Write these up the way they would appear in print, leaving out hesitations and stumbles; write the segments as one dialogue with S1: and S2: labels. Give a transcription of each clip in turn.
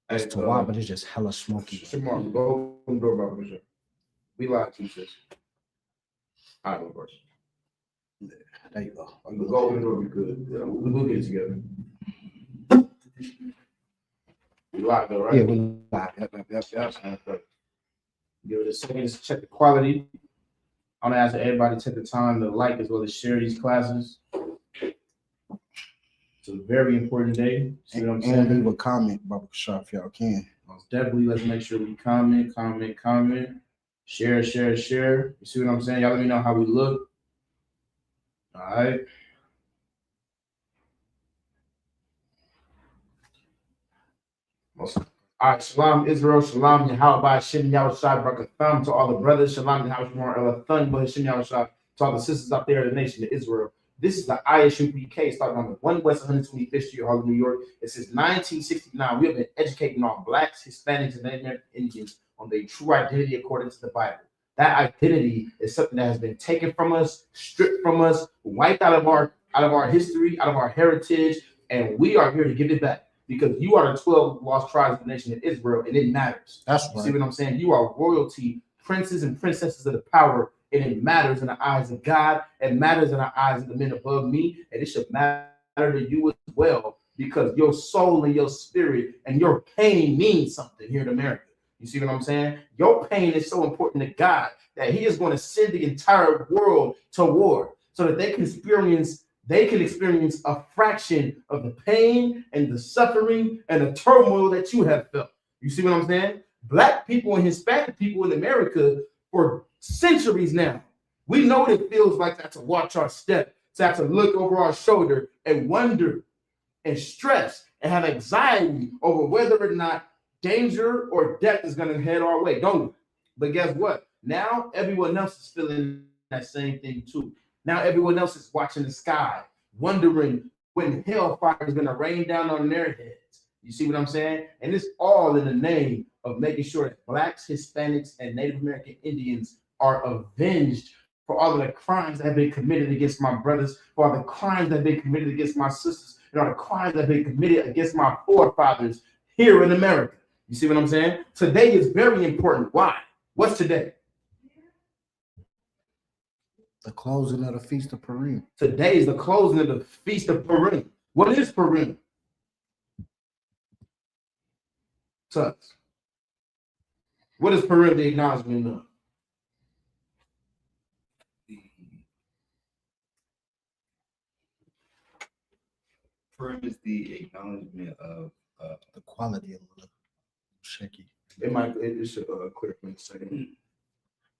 S1: It's to why, but it's just hella smoky.
S2: Shamar, go open the door, bro. We live to sis. All right, of course.
S1: There you go.
S2: Go open the door, we good. Yeah, we'll get it together. We live though, right?
S1: Yeah, we live. Yep.
S2: Give it a second to check the quality. I want to ask everybody to take the time to like as well as share these classes. It's a very important day. See what I'm saying?
S1: And leave a comment, Baba Kashaf, if y'all can.
S2: Most definitely, let's make sure we comment. Share. You see what I'm saying? Y'all let me know how we look. All right. All right, Shalom Israel, Shalom Yahweh, Shem Yahushua, Barakatham to all the brothers, Shalom Yahweh, Elathun, but Shem Yahushua, to all the sisters out there in the nation of Israel. This is the ISUPK starting on the 1 West 125th Street, Harlem, New York. It says 1969. We have been educating all Blacks, Hispanics, and Native American Indians on their true identity according to the Bible. That identity is something that has been taken from us, stripped from us, wiped out of our history, out of our heritage, and we are here to give it back. Because you are the 12 lost tribes of the nation of Israel, and it matters.
S1: That's right.
S2: See what I'm saying? You are royalty, princes and princesses of the power, and it matters in the eyes of God. It matters in the eyes of the men above me, and it should matter to you as well, because your soul and your spirit and your pain means something here in America. You see what I'm saying? Your pain is so important to God that He is going to send the entire world to war so that they can experience a fraction of the pain and the suffering and the turmoil that you have felt. You see what I'm saying? Black people and Hispanic people in America for centuries now, we know what it feels like to have to watch our step, to have to look over our shoulder and wonder and stress and have anxiety over whether or not danger or death is going to head our way, don't we? But guess what? Now everyone else is feeling that same thing too. Now everyone else is watching the sky, wondering when hellfire is going to rain down on their heads. You see what I'm saying? And it's all in the name of making sure that Blacks, Hispanics, and Native American Indians are avenged for all of the crimes that have been committed against my brothers, for all the crimes that have been committed against my sisters, and all the crimes that have been committed against my forefathers here in America. You see what I'm saying? Today is very important. Why? What's today?
S1: The closing of the Feast of Purim.
S2: Today is the closing of the Feast of Purim. What is Purim? Tucks. What is Purim the acknowledgement of?
S3: Purim is the acknowledgement of
S1: the quality of the shaky.
S2: It should clear for a second.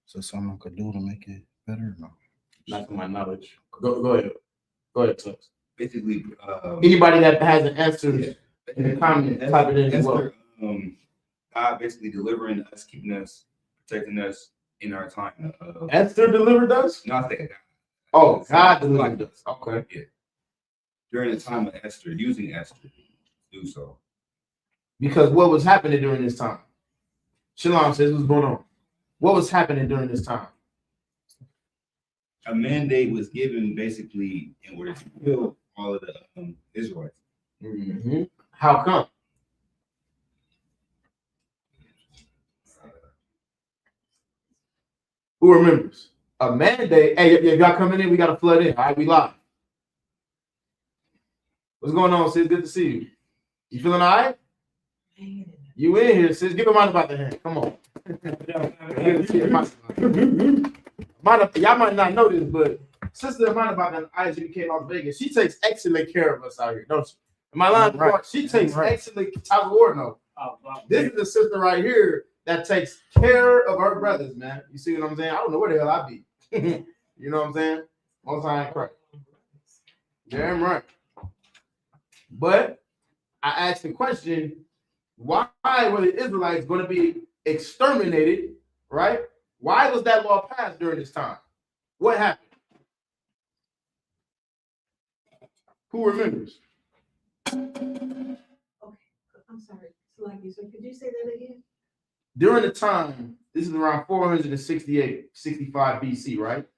S1: So someone could do to make it better? No.
S2: Not from my knowledge. Go ahead. Go ahead, Tux.
S3: Basically,
S2: anybody that has an answer in the comment, type it in as well.
S3: God basically delivering us, keeping us, protecting us in our time.
S2: Esther delivered us?
S3: No, I think God.
S2: Oh, God delivered us. Okay.
S3: Yeah. During the time of Esther, using Esther to do so.
S2: Because what was happening during this time? Shalom says, what's going on? What was happening during this time?
S3: A mandate was given basically in order to kill all of the Israelites.
S2: Mm-hmm. How come? Who remembers? A mandate. Hey, if y'all coming in, we got to flood in. All right, we live. What's going on, sis? Good to see you. You feeling all right? You in here, sis. Give a mind about the hand. Come on. Y'all might not know this, but Sister Amanda about the ISUK Las Vegas, she takes excellent care of us out here, don't she? Am I lying? Right. She takes excellent type of word, no. This is the sister right here that takes care of her brothers, man. You see what I'm saying? I don't know where the hell I be. You know what I'm saying? Most time Christ. Damn right. But I asked the question, why were the Israelites going to be exterminated, right? Why was that law passed during this time? What happened? Who remembers?
S4: Okay, I'm sorry. So could you say that again?
S2: During the time, this is around 468, 65 BC, right?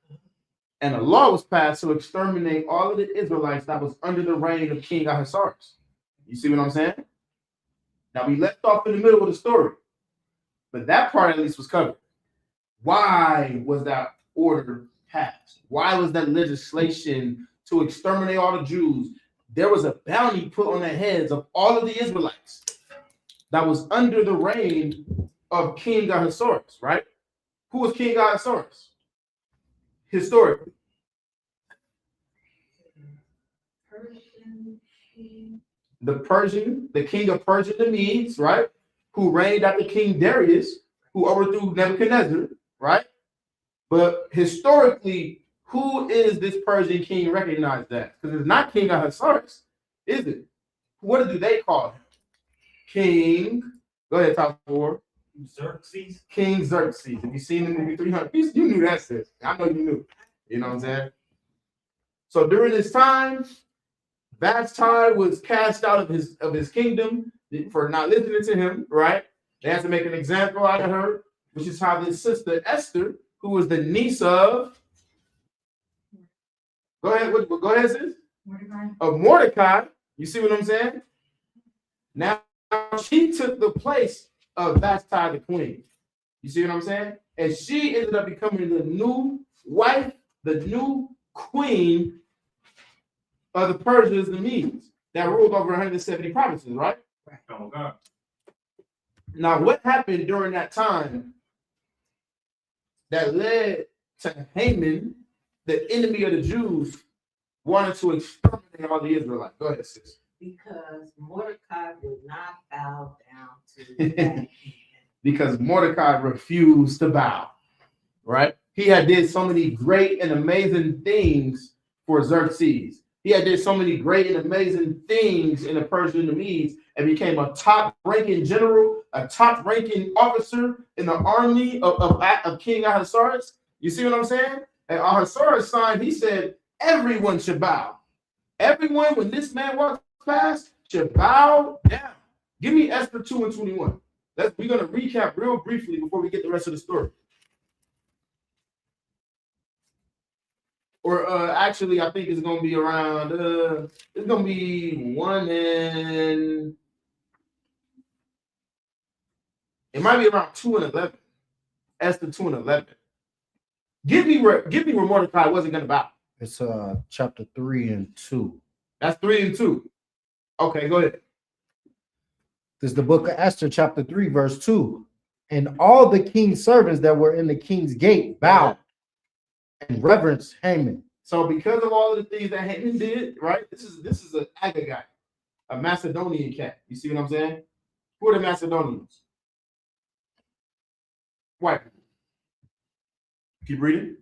S2: And a law was passed to exterminate all of the Israelites that was under the reign of King Ahasuerus. You see what I'm saying? Now we left off in the middle of the story, but that part at least was covered. Why was that order passed? Why was that legislation to exterminate all the Jews? There was a bounty put on the heads of all of the Israelites that was under the reign of King Ahasuerus, right? Who was King Ahasuerus? Historically. The king of Persia, the Medes, right? Who reigned after King Darius, who overthrew Nebuchadnezzar, right? But historically, who is this Persian king recognized as? Because it's not King Ahasuerus, is it? What do they call him? King. Go ahead, top four.
S5: Xerxes.
S2: King Xerxes. Have you seen the movie 300? You knew that, sis. I know you knew. You know what I'm saying? So during this time, Vashti was cast out of his kingdom for not listening to him, right? They had to make an example out of her, which is how this sister Esther, who was the niece of, go ahead, sis.
S4: Mordecai.
S2: Of Mordecai. You see what I'm saying? Now she took the place of Vashti the queen. You see what I'm saying? And she ended up becoming the new wife, the new queen of the Persians, the Medes, that ruled over 170 provinces, right?
S5: Oh God.
S2: Now, what happened during that time that led to Haman, the enemy of the Jews, wanted to exterminate all the Israelites? Go ahead, sis.
S6: Because Mordecai would not bow down to that.
S2: Because Mordecai refused to bow, right? He had did so many great and amazing things for Xerxes. He had did so many great and amazing things in the Persian and the Medes and became a top-ranking general, a top-ranking officer in the army of King Ahasuerus. You see what I'm saying? And Ahasuerus signed, he said, everyone should bow. Everyone, when this man walks past, should bow down. Give me Esther 2 and 21. We're going to recap real briefly before we get the rest of the story. Or actually, I think it's going to be around, it's going to be 1 and, it might be around 2 and 11. Esther 2 and 11. Give me where Mordecai wasn't going to bow.
S1: It's chapter 3 and 2.
S2: That's 3 and 2. Okay, go ahead.
S1: This is the book of Esther, chapter 3, verse 2. And all the king's servants that were in the king's gate bowed and reverenced Haman.
S2: So because of all of the things that Haman did, right? This is an Agagite, a Macedonian cat. You see what I'm saying? Who are the Macedonians? White people. Keep reading.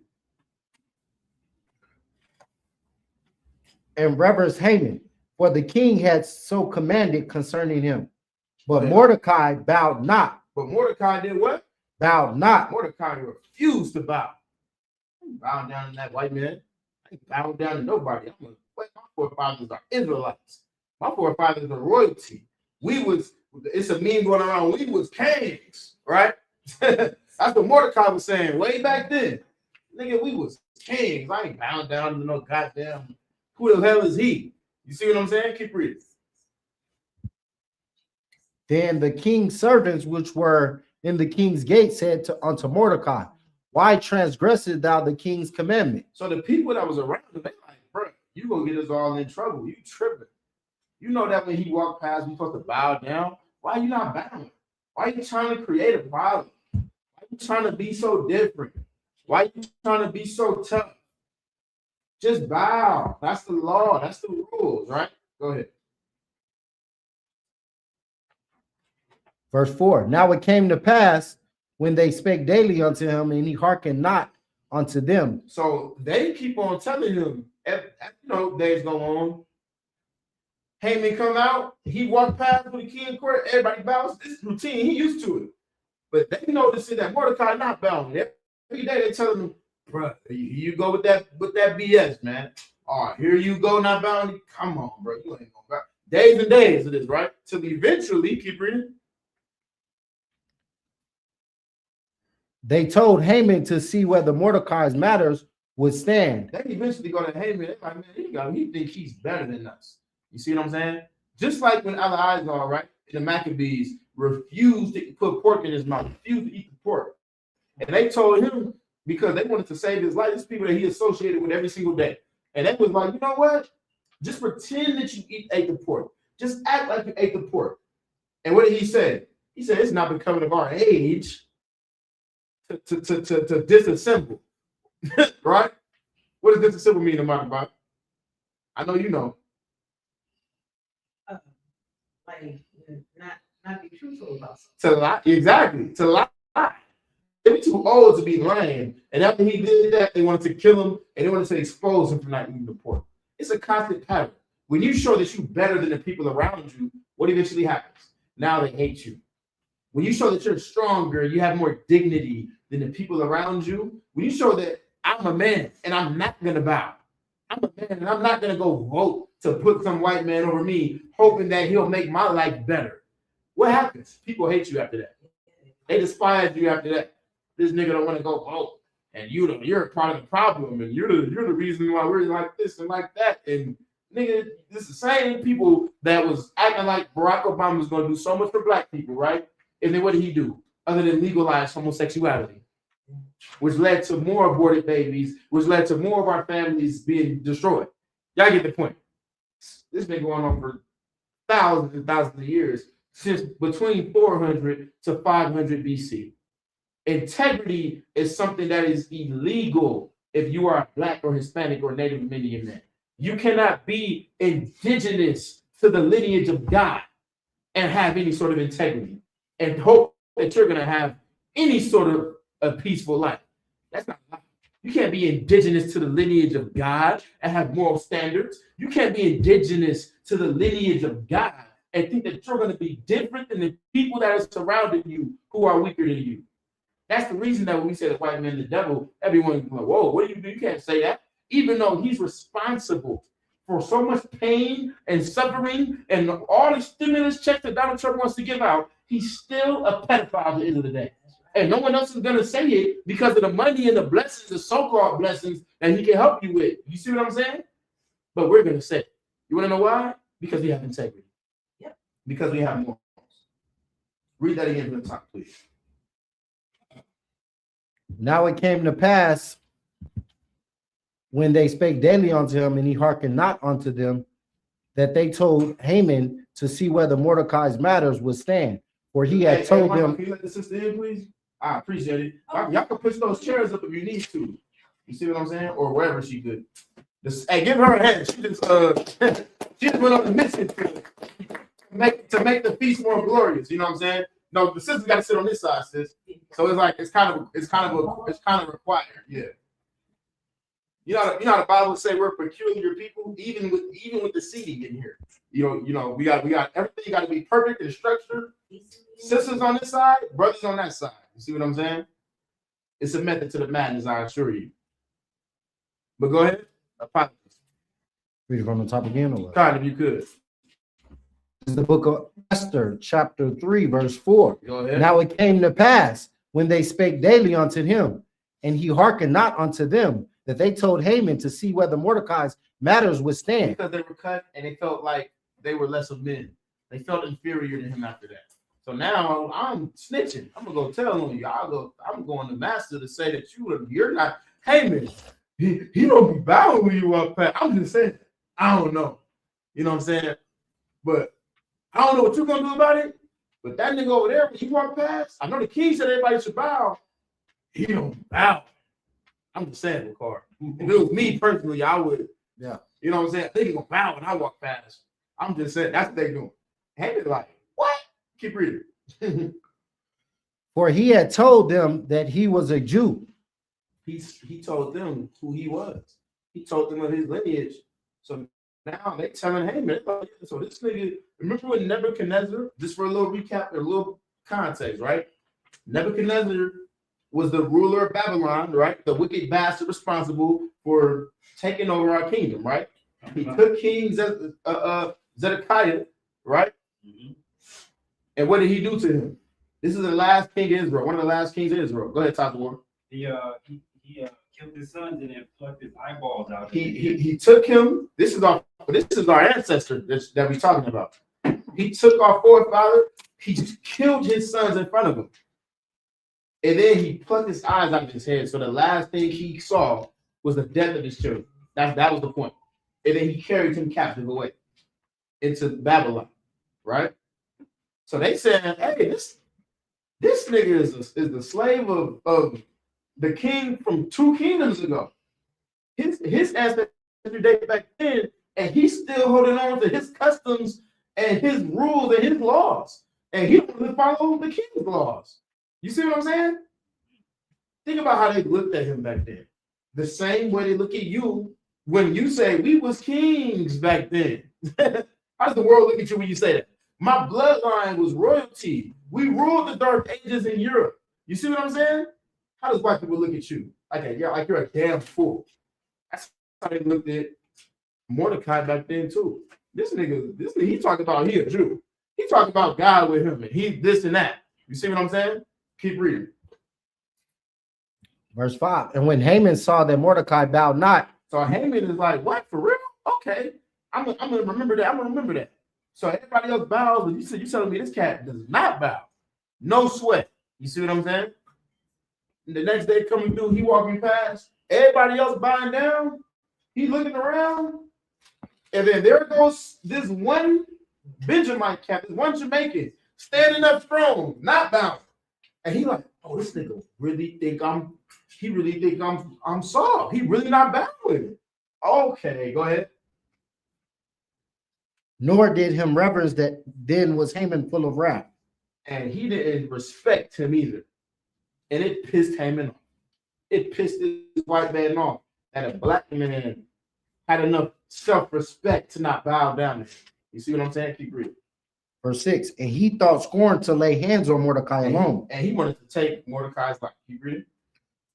S1: And reverenced Haman, for the king had so commanded concerning him. But Mordecai bowed not.
S2: But Mordecai did what?
S1: Bowed not.
S2: Mordecai refused to bow. I ain't bowing down to that white man. I ain't bowing down to nobody. My forefathers are Israelites. My forefathers are royalty. It's a meme going around. We was kings, right? That's what Mordecai was saying way back then. Nigga, we was kings. I ain't bowing down to no goddamn. Who the hell is he? You see what I'm saying? Keep reading.
S1: Then the king's servants which were in the king's gate said unto Mordecai, why transgressed thou the king's commandment?
S2: So the people that was around him, they like, bro, you gonna get us all in trouble. You tripping. You know that when he walked past, we supposed to bow down. Why you not bowing? Why are you trying to create a problem? Why you trying to be so different? Why you trying to be so tough? Just bow. That's the law. That's the rules, right? Go ahead.
S1: Verse 4. Now it came to pass when they spake daily unto him, and he hearkened not unto them.
S2: So they keep on telling him, days go on. Haman come out, he walked past with the king court, everybody bows. This is routine, he used to it. But they notice that Mordecai not bowing. Every day they tell him, bro, you go with that BS, man. All right, here you go, not bowing. Come on, bro, you ain't gonna bow. Days and days of this, right? Till eventually, keep reading.
S1: They told Haman to see whether Mordecai's matters would stand.
S2: They eventually go to Haman. They're like, man, he think he's better than us. You see what I'm saying? Just like when Eleazar, right, the Maccabees refused to put pork in his mouth, refused to eat the pork. And they told him because they wanted to save his life. These people that he associated with every single day. And they was like, you know what? Just pretend that you ate the pork. Just act like you ate the pork. And what did he say? He said, it's not becoming of our age to disassemble. Right? What does disassemble mean in my Bible? I know you know.
S6: Like, not be truthful about something.
S2: To lie. Exactly. To lie. They were too old to be lying. And after he did that, they wanted to kill him and they wanted to expose him for not eating the pork. It's a constant pattern. When you show that you're better than the people around you, what eventually happens? Now they hate you. When you show that you're stronger, you have more dignity than the people around you. When you show that I'm a man and I'm not going to bow. I'm a man and I'm not going to go vote to put some white man over me, hoping that he'll make my life better. What happens? People hate you after that. They despise you after that. This nigga don't want to go vote. And you're a part of the problem. And you're the reason why we're like this and like that. And nigga, this is the same people that was acting like Barack Obama was going to do so much for black people, right? And then what did he do? Other than legalize homosexuality, which led to more aborted babies, which led to more of our families being destroyed. Y'all get the point. This been going on for thousands and thousands of years, since between 400 to 500 BC. Integrity is something that is illegal if you are a black or Hispanic or Native American man. You cannot be indigenous to the lineage of God and have any sort of integrity and hope that you're going to have any sort of a peaceful life. That's not life. You can't be indigenous to the lineage of God and have moral standards. You can't be indigenous to the lineage of God and think that you're going to be different than the people that are surrounding you who are weaker than you. That's the reason that when we say the white man, the devil, everyone's like, whoa, what do you do? You can't say that. Even though he's responsible for so much pain and suffering and all the stimulus checks that Donald Trump wants to give out, he's still a pedophile at the end of the day. And no one else is going to say it because of the money and the blessings, the so-called blessings that he can help you with. You see what I'm saying? But we're going to say it. You want to know why? Because we have integrity.
S6: Yep.
S2: Because we have morals. Read that again from the top, please.
S1: Now it came to pass when they spake daily unto him, and he hearkened not unto them, that they told Haman to see whether Mordecai's matters would stand. For he had told them.
S2: Can you let the sister in, please? I appreciate it. Y'all can push those chairs up if you need to. You see what I'm saying? Or wherever she could. Hey, give her a hand. She just went on a mission to make the feast more glorious. You know what I'm saying? No, the sister's got to sit on this side, sis. So it's like it's kind of required. Yeah. You know the Bible say we're peculiar people, even with the seating in here. You know, we got everything got to be perfect and structured. Sisters on this side, brothers on that side. You see what I'm saying? It's a method to the madness, I assure you. But go ahead. Apologies.
S1: Read it from the top again, or what?
S2: Kind if you could.
S1: This is the book of Esther, chapter 3, verse 4.
S2: Go ahead.
S1: Now it came to pass when they spake daily unto him, and he hearkened not unto them, that they told Haman to see whether Mordecai's matters would stand.
S2: Because they were cut and they felt like they were less of men. They felt inferior to him after that. So now I'm snitching. I'm gonna go tell on you. I'm going to master to say that you're not Haman. He don't be bowing when you walk past. I'm just saying. I don't know. You know what I'm saying? But I don't know what you're gonna do about it. But that nigga over there, when you walk past, I know the king said everybody should bow. He don't bow. I'm just saying, Ricard. If it was me personally, I would.
S1: Yeah.
S2: You know what I'm saying? They gonna bow when I walk past. I'm just saying that's what they doing. Haman's like, what? Keep reading.
S1: For he had told them that he was a Jew.
S2: He told them who he was. He told them of his lineage. So now they telling Haman, so this nigga, remember when Nebuchadnezzar, just for a little recap, a little context, right? Nebuchadnezzar was the ruler of Babylon, right? The wicked bastard responsible for taking over our kingdom, right? He took King Zedekiah, right? Mm-hmm. And what did he do to him? This is the last king of Israel, one of the last kings of Israel. Go ahead, talk to war.
S5: He killed his sons and then plucked his eyeballs out.
S2: He took him. This is our ancestor that we're talking about. He took our forefather. He just killed his sons in front of him. And then he plucked his eyes out of his head. So the last thing he saw was the death of his children. That was the point. And then he carried him captive away into Babylon, right? So they said, hey, this nigga is the slave of the king from 2 kingdoms ago. His ancestors date back then, and he's still holding on to his customs and his rules and his laws. And he doesn't follow the king's laws. You see what I'm saying? Think about how they looked at him back then. The same way they look at you when you say we was kings back then. How does the world look at you when you say that? My bloodline was royalty. We ruled the dark ages in Europe. You see what I'm saying? How does white people look at you? Like you're a damn fool. That's how they looked at Mordecai back then too. This nigga, he talking about he a Jew. He talking about God with him and he this and that. You see what I'm saying? Keep reading.
S1: Verse 5. And when Haman saw that Mordecai bowed not,
S2: So Haman is like, what, for real? Okay. I'm gonna remember that. I'm gonna remember that. So everybody else bows, but you telling me this cat does not bow. No sweat. You see what I'm saying? And the next day coming through, he walking past, everybody else bowing down, he looking around, and then there goes this one Benjamite cat, this one Jamaican, standing up strong, not bowing. And he like, oh, this nigga really think I'm soft. He really not bowing. Okay, go ahead.
S1: nor did him reverence that then was Haman full of wrath.
S2: And he didn't respect him either. And it pissed Haman off. It pissed this white man off that a black man had enough self-respect to not bow down to him. You see what I'm saying? Keep reading.
S1: Verse 6. And he thought scorn to lay hands on Mordecai alone,
S2: And he wanted to take Mordecai's life. Keep reading.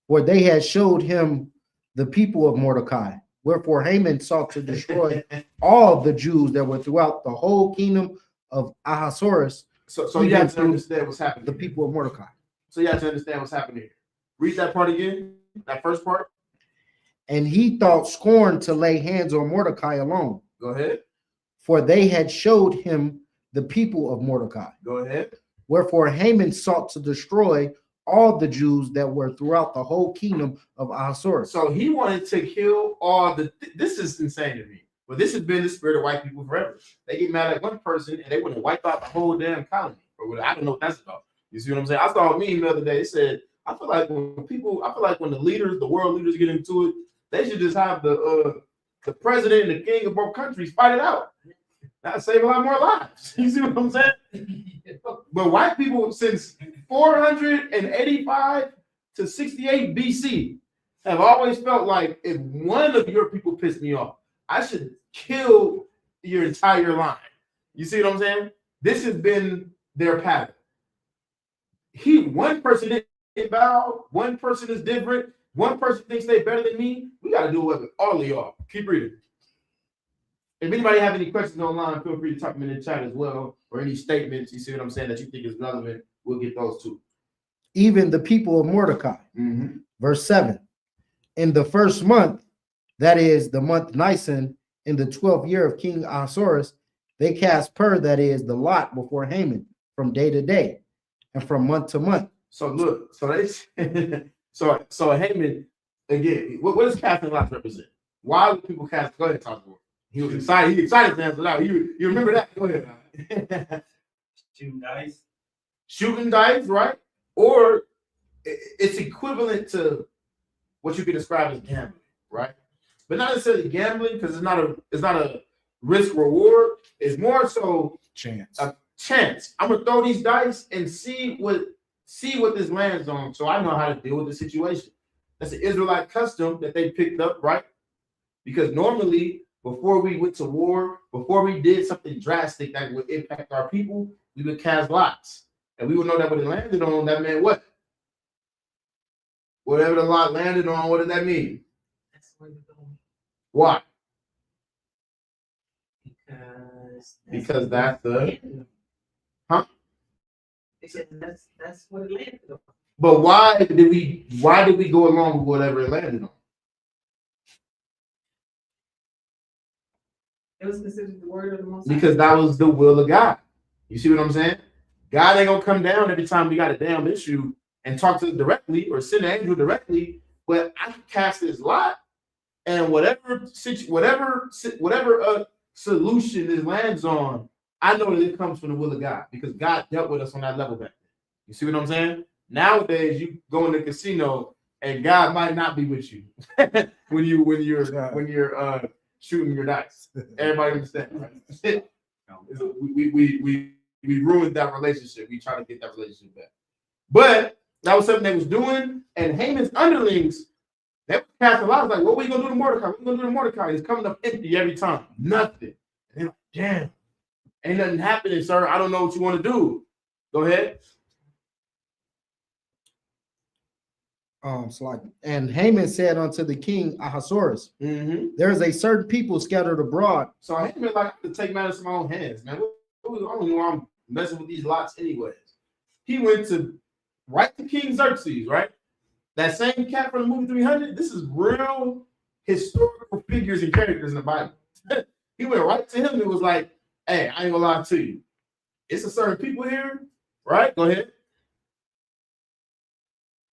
S1: for they had showed him the people of Mordecai. Wherefore Haman sought to destroy all the Jews that were throughout the whole kingdom of Ahasuerus,
S2: So you have to understand what's happening.
S1: the people of Mordecai.
S2: So you have to understand what's happening here. Read that part again. That first part.
S1: And he thought scorn to lay hands on Mordecai alone,
S2: Go ahead.
S1: for they had showed him the people of Mordecai.
S2: Go ahead.
S1: Wherefore Haman sought to destroy all the Jews that were throughout the whole kingdom of Ahasuerus.
S2: So he wanted to kill all the. This is insane to me. But this has been the spirit of white people forever. They get mad at one person and they want to wipe out the whole damn colony. Or I don't know what that's about. You see what I'm saying? I saw a meme the other day. It said, I feel like when the leaders, the world leaders get into it, they should just have the president and the king of both countries fight it out. That'd save a lot more lives. You see what I'm saying? But white people since 485 to 68 BC have always felt like if one of your people pissed me off, I should kill your entire line. You see what I'm saying? This has been their pattern. One person didn't bow, one person is different, one person thinks they're better than me. We got to do it with all of y'all. Keep reading. If anybody have any questions online, feel free to type them in the chat as well, or any statements, you see what I'm saying, that you think is relevant, we'll get those too.
S1: Even the people of Mordecai.
S2: Mm-hmm.
S1: Verse 7. In the first month, that is the month Nisan, in the 12th year of King Ahasuerus, they cast that is the lot before Haman from day to day and from month to month.
S2: So look, so they so Haman, again, what does casting lots represent? Why would people cast? Go ahead, talk about it. He was excited. He excited to answer that. You remember that? Go ahead.
S5: Shooting dice.
S2: Shooting dice, right? Or it's equivalent to what you could describe as gambling, right? But not necessarily gambling because it's not a risk reward. It's more so
S1: Chance.
S2: a chance. I'm gonna throw these dice and see what this lands on, so I know how to deal with the situation. That's an Israelite custom that they picked up, right? Because normally, before we went to war, before we did something drastic that would impact our people, we would cast lots. And we would know that what it landed on, that meant what? Whatever the lot landed on, what does that mean?
S6: That's where you're going.
S2: Why?
S6: Because
S2: That's the... Huh?
S6: Because that's what it landed on.
S2: But why did we go along with whatever it landed on?
S6: It was considered the word of the Most High.
S2: Because that was the will of God. You see what I'm saying? God ain't gonna come down every time we got a damn issue and talk to us directly or send an angel directly, but I can cast this lot and whatever solution this lands on, I know that it comes from the will of God because God dealt with us on that level back then. You see what I'm saying? Nowadays, you go in the casino and God might not be with you when you're shooting your dice. Everybody understand, right? We ruined that relationship. We try to get that relationship back. But that was something they was doing, and Haman's underlings, they would cast a lot. Like, what are we gonna do to Mordecai? What are we gonna do to Mordecai? He's coming up empty every time. Nothing. And they're like, damn, ain't nothing happening, sir. I don't know what you want to do. Go ahead.
S1: And Haman said unto the king Ahasuerus, there is a certain people scattered abroad.
S2: So Haman like I could take matters in my own hands, man. I don't know why I'm messing with these lots anyways. He went to right to King Xerxes, right? That same cat from the movie 300. This is real historical figures and characters in the Bible. He went right to him and was like, hey, I ain't gonna lie to you. It's a certain people here, right? Go ahead.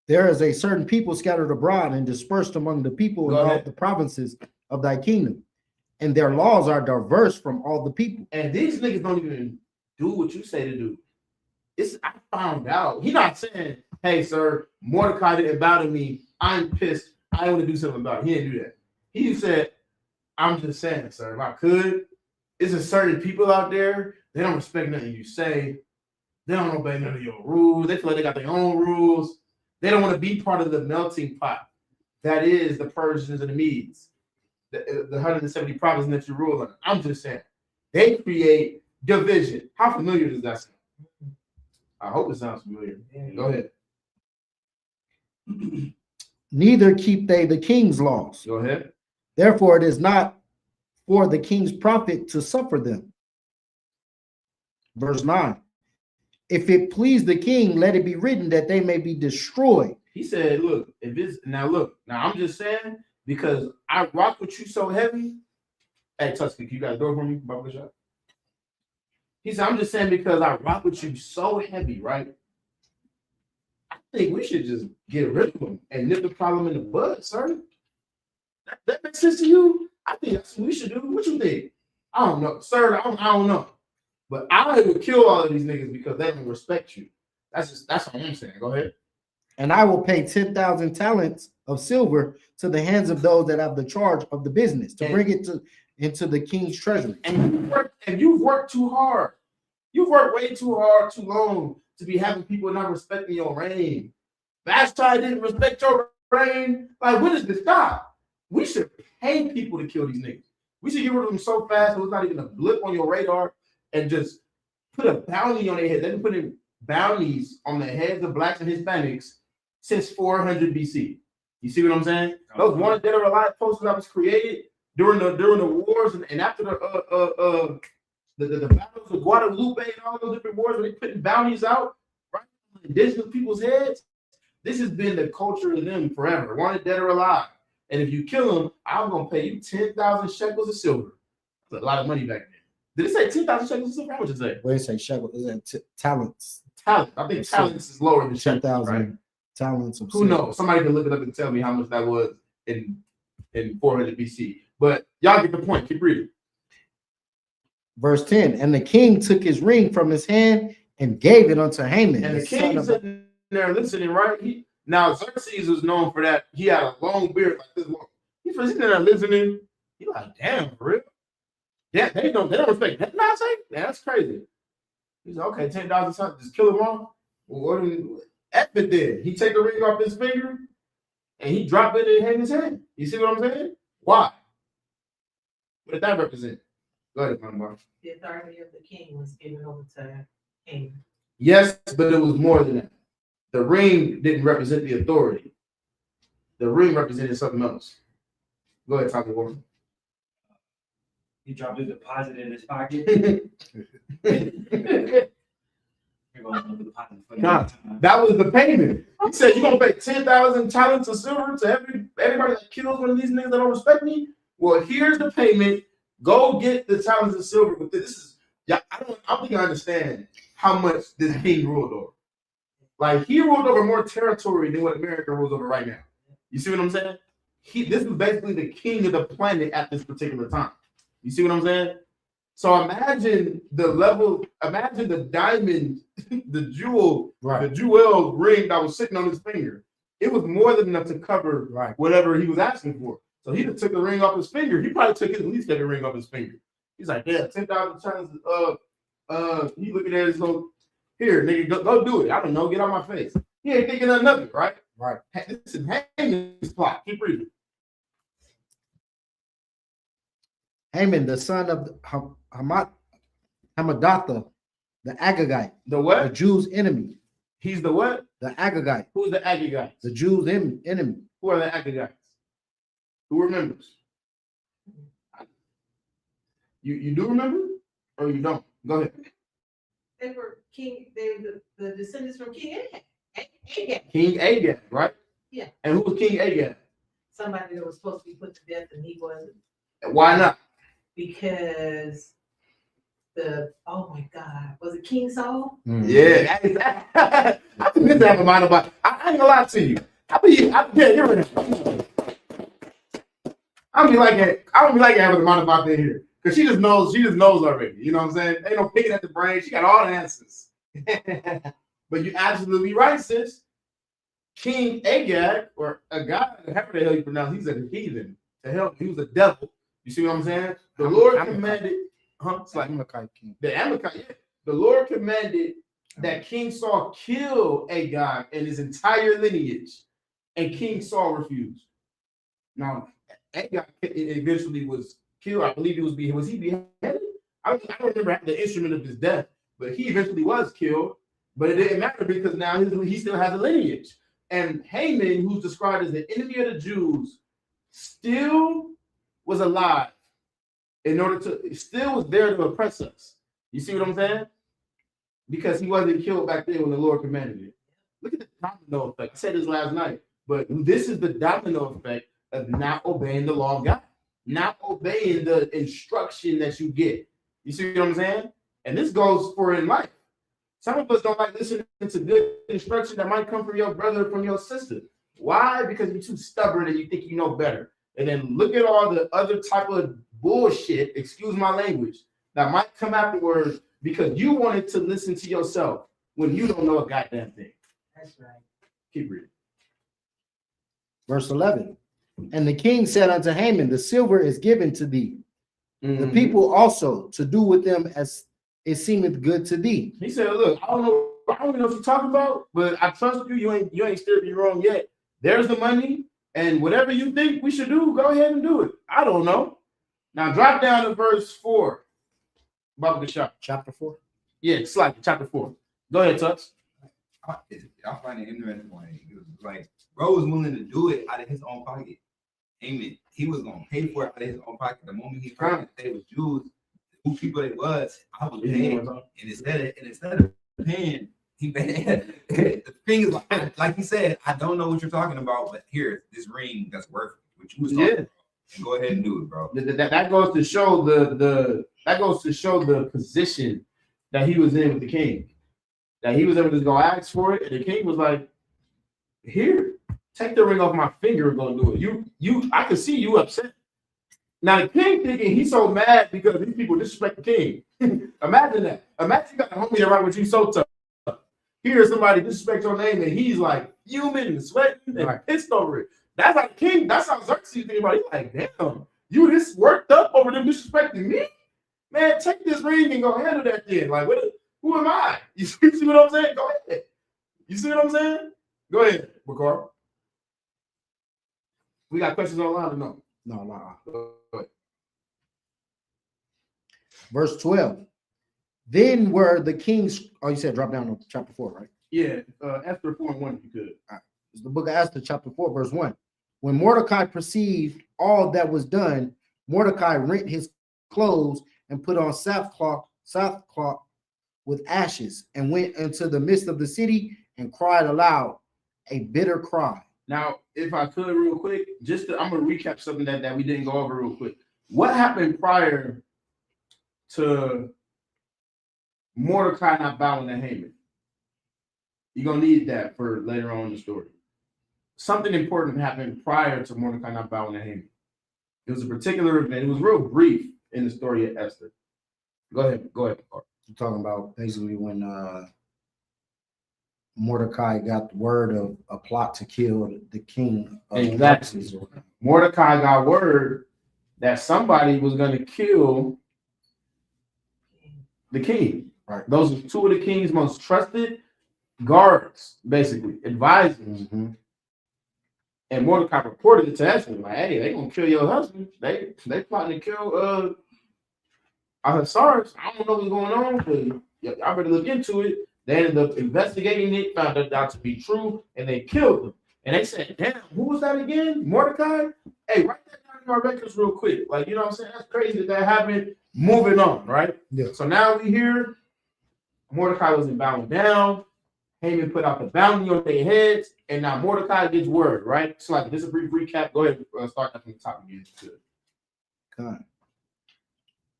S1: There is a certain people scattered abroad and dispersed among the people in all the provinces of thy kingdom, and their laws are diverse from all the people.
S2: And these niggas don't even do what you say to do. I found out. He's not saying, hey, sir, Mordecai didn't bow to me. I'm pissed. I want to do something about it. He didn't do that. He said, I'm just saying, sir, if I could, it's a certain people out there, they don't respect nothing you say. They don't obey none of your rules. They feel like they got their own rules. They don't want to be part of the melting pot that is the Persians and the Medes, the 170 provinces that you rule on. I'm just saying, they create division. How familiar does that sound? I hope it sounds familiar. Go ahead.
S1: Neither keep they the king's laws.
S2: Go ahead.
S1: Therefore, it is not for the king's profit to suffer them. Verse 9. If it please the king, let it be written that they may be destroyed.
S2: He said, look, now I'm just saying, because I rock with you so heavy. Hey, Tusky, you got a door for me? Barber shop? He said, I'm just saying because I rock with you so heavy, right? I think we should just get rid of them and nip the problem in the bud, sir. That makes sense to you? I think that's what we should do. What you think? I don't know, sir. I don't know. But I would kill all of these niggas because they don't respect you. That's what I'm saying. Go ahead.
S1: And I will pay 10,000 talents of silver to the hands of those that have the charge of the business to bring it into the king's treasury.
S2: And you've worked too hard. You've worked way too hard, too long to be having people not respecting your reign. Vashti didn't respect your reign. Like, when does this stop? We should pay people to kill these niggas. We should get rid of them so fast it was not even a blip on your radar. And just put a bounty on their head. They've been putting bounties on the heads of blacks and Hispanics since 400 BC. You see what I'm saying? Those wanted dead or alive posters that was created during the wars and after the battles of Guadalupe and all those different wars, where they putting bounties out right on indigenous people's heads. This has been the culture of them forever. Wanted dead or alive. And if you kill them, I'm gonna pay you 10,000 shekels of silver. That's a lot of money back then. Did it say 10,000 shekels of silver? How much did it say?
S1: What did it say? Shekels? Is that talents?
S2: Talent. I think talents is lower than
S1: 10,000
S2: right?
S1: talents of
S2: Who
S1: silver.
S2: knows? Somebody can look it up and tell me how much that was in 400 BC. But y'all get the point. Keep reading.
S1: Verse 10. And the king took his ring from his hand and gave it unto Haman.
S2: And the king sitting there listening, right? Now Xerxes was known for that. He had a long beard like this long. He's sitting there listening. He's like, damn, for real? Yeah, they don't respect that. Not saying that's crazy. He's like, okay, 10,000 something, just kill him all. Well, what F it did? He take the ring off his finger and he dropped it in his hand. You see what I'm saying? Why? What did that represent? Go ahead, Mama.
S6: The authority of the king was given over to Haman.
S2: Yes, but it was more than that. The ring didn't represent the authority. The ring represented something else. Go ahead, Tommy Warren.
S5: He dropped a deposit in his pocket.
S2: Nah, that was the payment. He said, you're going to pay 10,000 talents of silver to everybody that kills one of these niggas that don't respect me? Well, here's the payment. Go get the talents of silver with this. Yeah, I don't think I understand how much this king ruled over. Like he ruled over more territory than what America rules over right now. You see what I'm saying? This was basically the king of the planet at this particular time. You see what I'm saying? So imagine the level, imagine the diamond, the jewel ring that was sitting on his finger. It was more than enough to cover whatever he was asking for. So he just took the ring off his finger. He probably took his least favorite ring off his finger. He's like, yeah, 10,000 times. He looking at his little, here, nigga, go do it. I don't know, get out my face. He ain't thinking of nothing, right?
S1: Right.
S2: This is Haman's plot. Keep reading.
S1: Haman, the son of Hamadatha, the Agagite,
S2: The what?
S1: the Jews' enemy.
S2: He's the what?
S1: The Agagite,
S2: Who's the Agagites?
S1: the Jews' enemy.
S2: Who are the Agagites? Who remembers? You do remember or you don't? Go ahead.
S6: They were the descendants from King Agag.
S2: King Agag, right?
S6: Yeah.
S2: And who was King Agag?
S6: Somebody that was supposed to be put to death and he wasn't.
S2: Why not?
S6: Because oh my God, was it King Saul?
S2: Yeah. I think have a mind about. I ain't gonna lie to you. I don't be like having a mind about that here. Because she just knows already. You know what I'm saying? Ain't no picking at the brain. She got all the answers. But you absolutely right, sis. King Agag, or a guy, however the hell you pronounce, he's a heathen. To hell, he was a devil. You see what I'm saying? The Lord commanded, it's like
S1: Amalekite king.
S2: the Amalekite, yeah. The Lord commanded that King Saul kill Agag and his entire lineage, and King Saul refused. Now, Agag eventually was killed. I believe was he beheaded? I don't remember the instrument of his death, but he eventually was killed. But it didn't matter because now he still has a lineage. And Haman, who's described as the enemy of the Jews, still was alive still was there to oppress us. You see what I'm saying? Because he wasn't killed back then when the Lord commanded it. Look at the domino effect. I said this last night, but this is the domino effect of not obeying the law of God, not obeying the instruction that you get. You see what I'm saying? And this goes for in life. Some of us don't like listening to good instruction that might come from your brother or from your sister. Why? Because you're too stubborn and you think you know better. And then look at all the other type of bullshit, excuse my language, that might come afterwards because you wanted to listen to yourself when you don't know a goddamn thing.
S6: That's right.
S2: Keep reading.
S1: Verse 11. And the king said unto Haman, the silver is given to thee, the people also, to do with them as it seemeth good to thee.
S2: He said, look, I don't know what you're talking about, but I trust you. You ain't steered me wrong yet. There's the money, and whatever you think we should do, go ahead and do it. I don't know. Now drop down to verse 4. Baba Gashar.
S1: Chapter 4.
S2: Yeah, it's like chapter 4. Go ahead, Tux.
S3: I find it interesting. It was like, bro was willing to do it out of his own pocket. Amen. He was gonna pay for it out of his own pocket. The moment he heard that they was Jews, who people they was, I was paying. And instead of paying, he paid. The thing is, like he said, I don't know what you're talking about, but here, this ring that's worth what you was talking about. And go ahead and do it, bro.
S2: That goes to show the position that he was in with the king. That he was able to go ask for it, and the king was like, "Here, take the ring off my finger and go do it." I can see you upset. Now the king thinking he's so mad because these people disrespect the king. Imagine that. Imagine you got a homie that right with you so tough. Here's somebody disrespect your name, and he's like fuming and sweating and pissed over it. That's how the king. That's how Xerxes thinking about it. He's like, "Damn, you this worked up over them disrespecting me? Man, take this ring and go handle that thing. Like, who am I?" You see what I'm saying? Go ahead. You see what I'm saying? Go ahead, Bakar. We got questions online or no?
S1: No.
S2: Go ahead.
S1: Verse 12. Then were the kings, you said drop down to chapter 4, right?
S2: Yeah, Esther 4:1, if you could.
S1: All right. It's the book of Esther, chapter 4, verse 1. When Mordecai perceived all that was done, Mordecai rent his clothes and put on sackcloth with ashes, and went into the midst of the city and cried aloud a bitter cry.
S2: Now, if I could real quick, I'm going to recap something that we didn't go over real quick. What happened prior to Mordecai not bowing to Haman. You're gonna need that for later on in the story. Something important happened prior to Mordecai not bowing to Haman. It was a particular event. It was real brief in the story of Esther. Go ahead. Carl.
S1: You're talking about basically when Mordecai got the word of a plot to kill the king.
S2: Exactly. Mordecai got word that somebody was going to kill the king.
S1: Right.
S2: Those are two of the king's most trusted guards, basically, advisors.
S1: Mm-hmm.
S2: And Mordecai reported it to Esther, like, hey, they gonna kill your husband. They plotting to kill Ahasuerus. I don't know what's going on, but y'all better look into it. They ended up investigating it, found it out to be true, and they killed him. And they said, damn, who was that again? Mordecai? Hey, write that down in our records real quick. Like, you know what I'm saying? That's crazy that happened. Moving on, right?
S1: Yeah.
S2: So now we hear Mordecai wasn't bowing down. Haman put out the bounty on their heads, and now Mordecai gets word, right? So, like, this is a brief recap. Go ahead and start from the top again.
S1: God.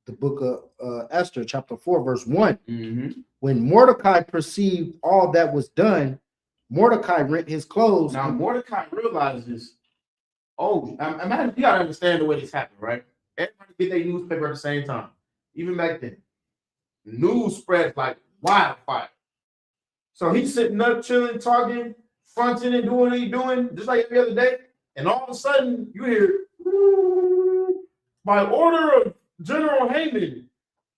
S1: The book of Esther, chapter 4, verse 1.
S2: Mm-hmm.
S1: When Mordecai perceived all that was done, Mordecai rent his clothes.
S2: Now, Mordecai realizes, oh, imagine, you got to understand the way this happened, right? Everybody get their newspaper at the same time. Even back then, news spreads like wildfire. So he's sitting up, chilling, talking, fronting and doing what he's doing, just like every other day. And all of a sudden, you hear, by order of General Haman,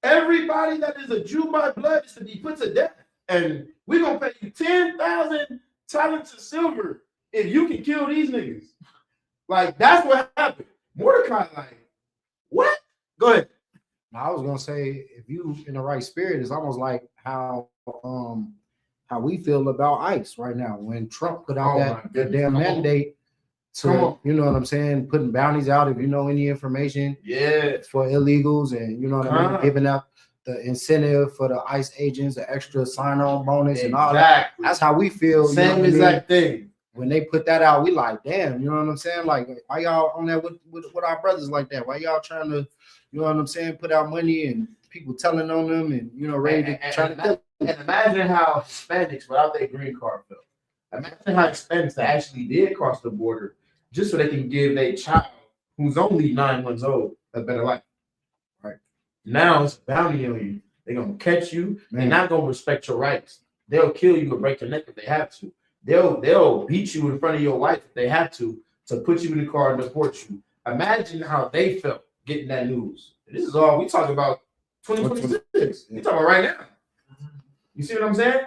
S2: everybody that is a Jew by blood is to be put to death. And we're going to pay you 10,000 talents of silver if you can kill these niggas. Like, that's what happened. Mordecai, like, what? Go ahead.
S1: I was gonna say, if you in the right spirit, it's almost like how we feel about ICE right now. When Trump put out that damn mandate to, you know what I'm saying, putting bounties out if you know any information, for illegals, and you know what I mean, giving out the incentive for the ICE agents, the extra sign-on bonus and all that. That's how we feel.
S2: Same exact thing.
S1: When they put that out, we like, damn, you know what I'm saying? Like, why y'all on that with our brothers like that? Why y'all trying to, you know what I'm saying, put out money and people telling on them and, you know, ready to try to kill them?
S2: And imagine how Hispanics without their green card felt. Imagine how Hispanics that actually did cross the border just so they can give their child, who's only 9 months old, a better life. Right. Now it's a bounty on you. They're going to catch you. They're not going to respect your rights. They'll kill you or break your neck if they have to. They'll beat you in front of your wife if they have to put you in the car and deport you. Imagine how they felt getting that news. This is all we talk about 2026. We talking about right now. You see what I'm saying?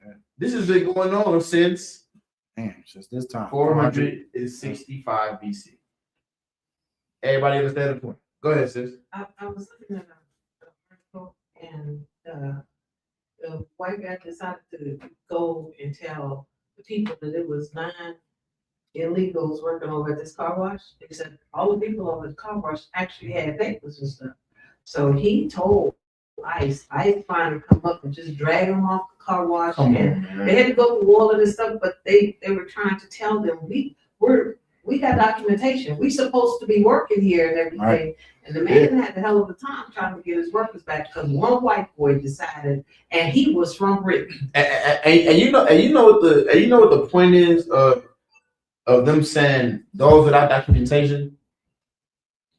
S2: Yeah. This has been going on since
S1: this time
S2: 465 BC. Everybody understand the point? Go ahead, sis.
S6: I was looking at an article, and the white guy decided to go and tell the people that it was 9 illegals working over at this car wash. They said all the people over the car wash actually had papers and stuff. So he told ICE finally come up and just drag them off the car wash. They had to go through all of this stuff, but they were trying to tell them we got documentation. We supposed to be working here and everything. Right. And the man had a hell of a time trying to get his workers back because one white boy decided, and he was from Britain.
S2: And you know what the point is of them saying those without documentation?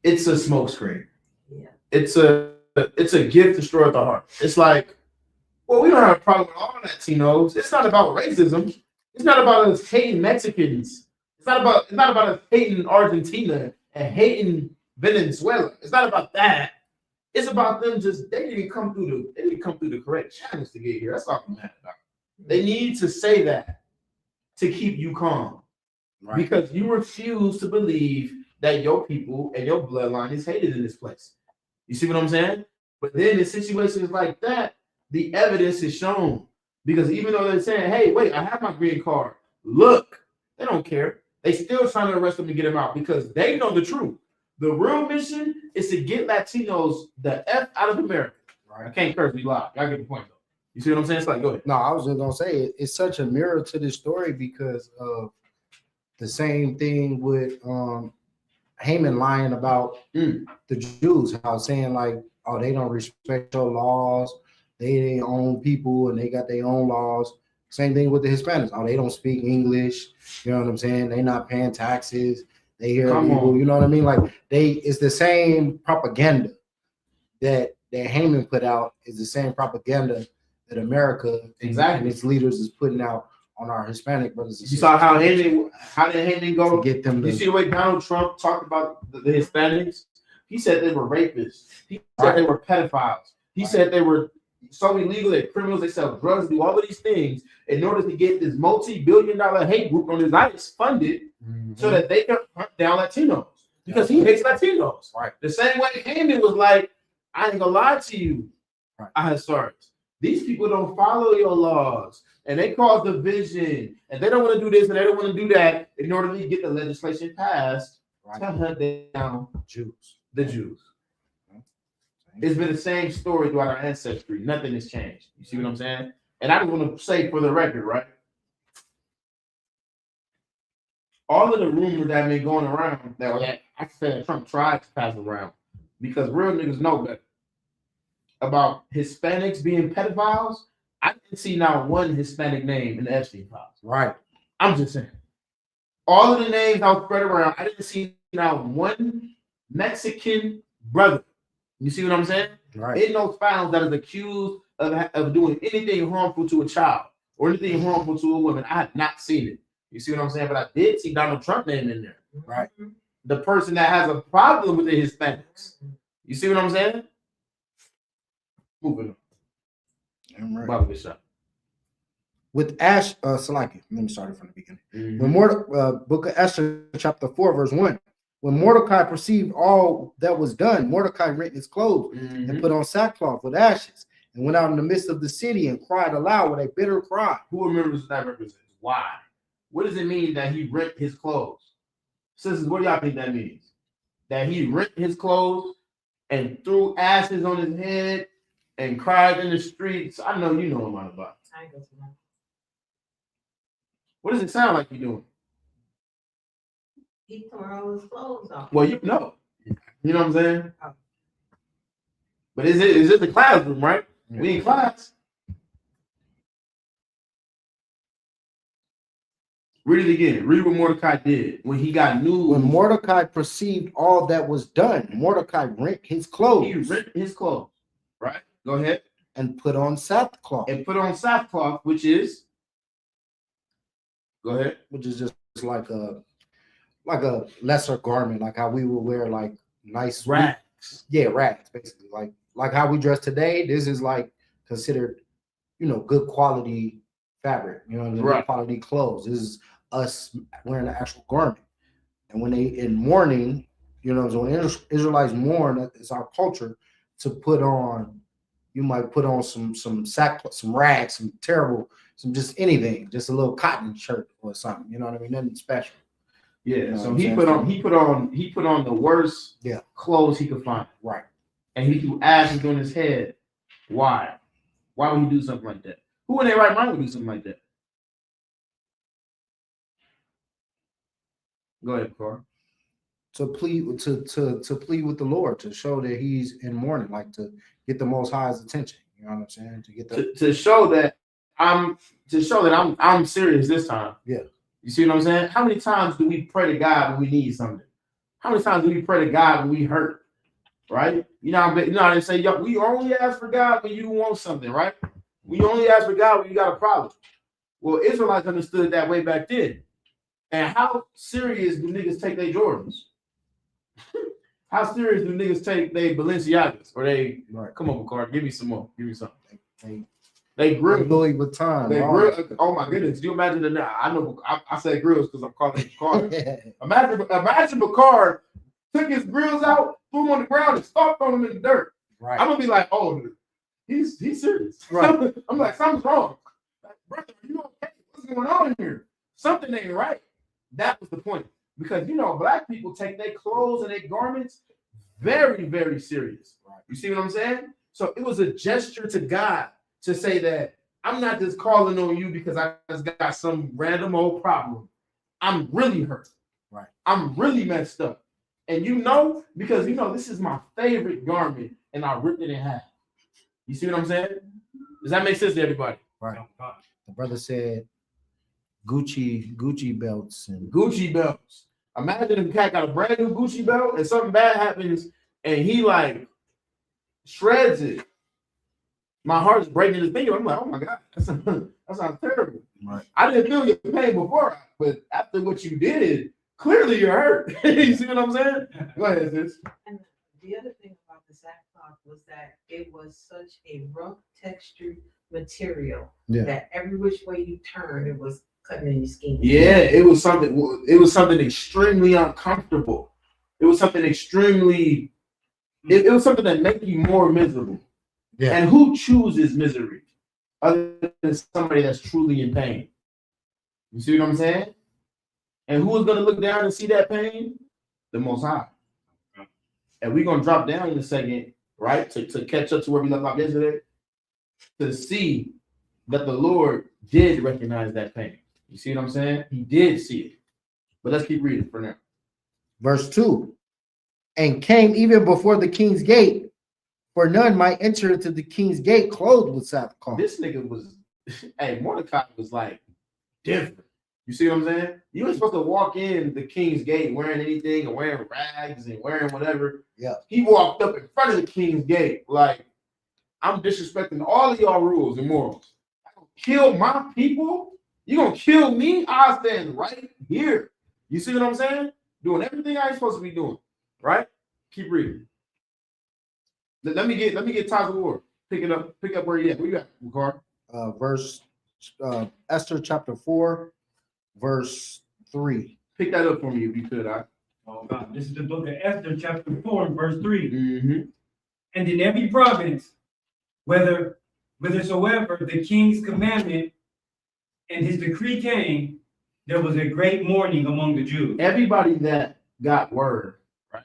S2: It's a smokescreen. Yeah. It's a gift destroyed the heart. It's like, well, we don't have a problem with all Latinos. It's not about racism. It's not about us hating Mexicans. It's not about us hating Argentina and hating Venezuela. It's not about that. It's about them they didn't come through the correct channels to get here. That's all I'm mad about. They need to say that to keep you calm. Right. Because you refuse to believe that your people and your bloodline is hated in this place. You see what I'm saying? But then in situations like that, the evidence is shown. Because even though they're saying, hey, wait, I have my green card. Look, they don't care. They still trying to arrest them and get them out because they know the truth. The real mission is to get Latinos the F out of America. Right. I can't curse, we live. Y'all get the point, though. You see what I'm saying? It's like, go ahead.
S1: No, I was just going to say, it's such a mirror to this story because of the same thing with Haman lying about the Jews, how saying like, oh, they don't respect your laws. they their own people and they got their own laws. Same thing with the Hispanics. Oh, they don't speak English. You know what I'm saying? They not paying taxes. They hear
S2: Come
S1: illegal.
S2: on.
S1: You know what I mean? Like it's the same propaganda that Haman put out is the same propaganda that America and its leaders is putting out on our Hispanic brothers and
S2: You
S1: sisters.
S2: saw how did Haman go?
S1: To get them
S2: You
S1: to,
S2: see the way Donald Trump talked about the Hispanics? He said they were rapists. He said they were pedophiles. He said they were so illegal, they're criminals, they sell drugs, do all of these things in order to get this multi-billion-dollar hate group on his ICE funded so that they can hunt down Latinos. Because he hates Latinos.
S1: Right.
S2: The same way Haman was like, I ain't gonna lie to you.
S1: Right.
S2: I sorry. These people don't follow your laws and they cause division and they don't want to do this and they don't want to do that in order to get the legislation passed to hunt down the Jews. It's been the same story throughout our ancestry. Nothing has changed. You see what I'm saying? And I just want to say for the record, right? All of the rumors that have been going around that I said Trump tried to pass around because real niggas know better about Hispanics being pedophiles. I didn't see not one Hispanic name in the Epstein files.
S1: right.
S2: I'm just saying. All of the names that was spread around, I didn't see not one Mexican brother. You see what I'm saying?
S1: Right.
S2: In those files that is accused of doing anything harmful to a child or anything harmful to a woman. I had not seen it. You see what I'm saying? But I did see Donald Trump name in there.
S1: Right.
S2: The person that has a problem with the Hispanics. You see what I'm saying? Moving on.
S1: Right.
S2: Bobby Bishop.
S1: With Salaki, let me start it from the beginning.
S2: Mm-hmm.
S1: When Book of Esther, chapter 4, verse 1. When Mordecai perceived all that was done, Mordecai rent his clothes and put on sackcloth with ashes and went out in the midst of the city and cried aloud with a bitter cry.
S2: Who remembers that represents? Why? What does it mean that he rent his clothes? Sisters, what do y'all think that means? That he rent his clothes and threw ashes on his head and cried in the streets? I know you know what I'm about. What does it sound like you're doing?
S6: He tore all his clothes off.
S2: Well, you know. You know what I'm saying? But is it the classroom, right?
S1: Yeah.
S2: We in class. Read it again. Read what Mordecai did when he got news.
S1: When Mordecai perceived all that was done, Mordecai rent his clothes.
S2: He rent his clothes. Right? Go ahead.
S1: And put on sackcloth.
S2: And put on sackcloth, which is. Go ahead.
S1: Which is just like a lesser garment, like how we would wear like nice
S2: rags.
S1: Yeah, rags, basically. Like how we dress today. This is like considered, good quality fabric. Good quality clothes. This is us wearing an actual garment. And when they in mourning, when Israelites mourn, it's our culture to put on. You might put on some sackcloth, some rags, some just anything, just a little cotton shirt or something. You know what I mean? Nothing special.
S2: Yeah. So he put on the worst clothes he could find.
S1: Right.
S2: And he threw ashes on his head. Why? Why would he do something like that? Who in their right mind would do something like that? Go ahead, Carl.
S1: To plead with the Lord, to show that he's in mourning, like to get the Most High's attention. You know what I'm saying? To get
S2: to show that I'm serious this time.
S1: Yeah.
S2: You see what I'm saying? How many times do we pray to God when we need something? How many times do we pray to God when we hurt? Right? You know they say, yo, we only ask for God when you want something, right? We only ask for God when you got a problem. Well, Israelites understood that way back then. And how serious do niggas take their Jordans? How serious do niggas take their Balenciagas? Or they come on, Bakar, give me some more. Give me something. They grill
S1: Louis Vuitton.
S2: They grill. Oh my goodness! Do you imagine that? Now I know I said grills because I'm calling it Bakar. Imagine Bakar took his grills out, threw them on the ground, and stomped on them in the dirt.
S1: Right.
S2: I'm gonna be like, oh, he's serious.
S1: Right.
S2: I'm like, something's wrong. Like, brother, are you okay? What's going on here? Something ain't right. That was the point. Because black people take their clothes and their garments very, very serious. Right. You see what I'm saying? So it was a gesture to God to say that I'm not just calling on you because I just got some random old problem. I'm really hurt.
S1: Right.
S2: I'm really messed up. And because this is my favorite garment and I ripped it in half. You see what I'm saying? Does that make sense to everybody?
S1: Right. The brother said Gucci belts and
S2: Gucci belts. Imagine if a cat got a brand new Gucci belt and something bad happens and he like shreds it. My heart's breaking his finger. I'm like, oh my God, that sounds terrible.
S1: right.
S2: I didn't feel your pain before, but after what you did, clearly you're hurt. You see what I'm saying? Go ahead, sis.
S6: And the other thing about the sackcloth was that it was such a rough textured material
S1: Yeah.
S6: that every which way you turn, it was cutting in your skin.
S2: Yeah, it was something extremely uncomfortable. It was something extremely, it was something that made you more miserable.
S1: Yeah.
S2: And who chooses misery other than somebody that's truly in pain? You see what I'm saying? And who is going to look down and see that pain? The Most High. And we're going to drop down in a second, right? To catch up to where we left off yesterday, to see that the Lord did recognize that pain. You see what I'm saying? He did see it. But let's keep reading for now.
S1: Verse 2. And came even before the king's gate, for none might enter into the king's gate clothed with sackcloth.
S2: This nigga was, hey, Mordecai was like different. You see what I'm saying? You ain't supposed to walk in the king's gate wearing anything and wearing rags and wearing whatever.
S1: Yeah.
S2: He walked up in front of the king's gate like, I'm disrespecting all of y'all rules and morals. I'm gonna kill my people? You gonna kill me? I stand right here. You see what I'm saying? Doing everything I ain't supposed to be doing. Right? Keep reading. Let me get Taz of War. Pick up where you at. Where you at, Ricard?
S1: Esther chapter 4, verse 3.
S2: Pick that up for me if you could.
S5: Oh God, this is the book of Esther, chapter 4, and verse 3.
S2: Mm-hmm.
S5: And in every province, whithersoever the king's commandment and his decree came, there was a great mourning among the Jews.
S2: Everybody that got word, right?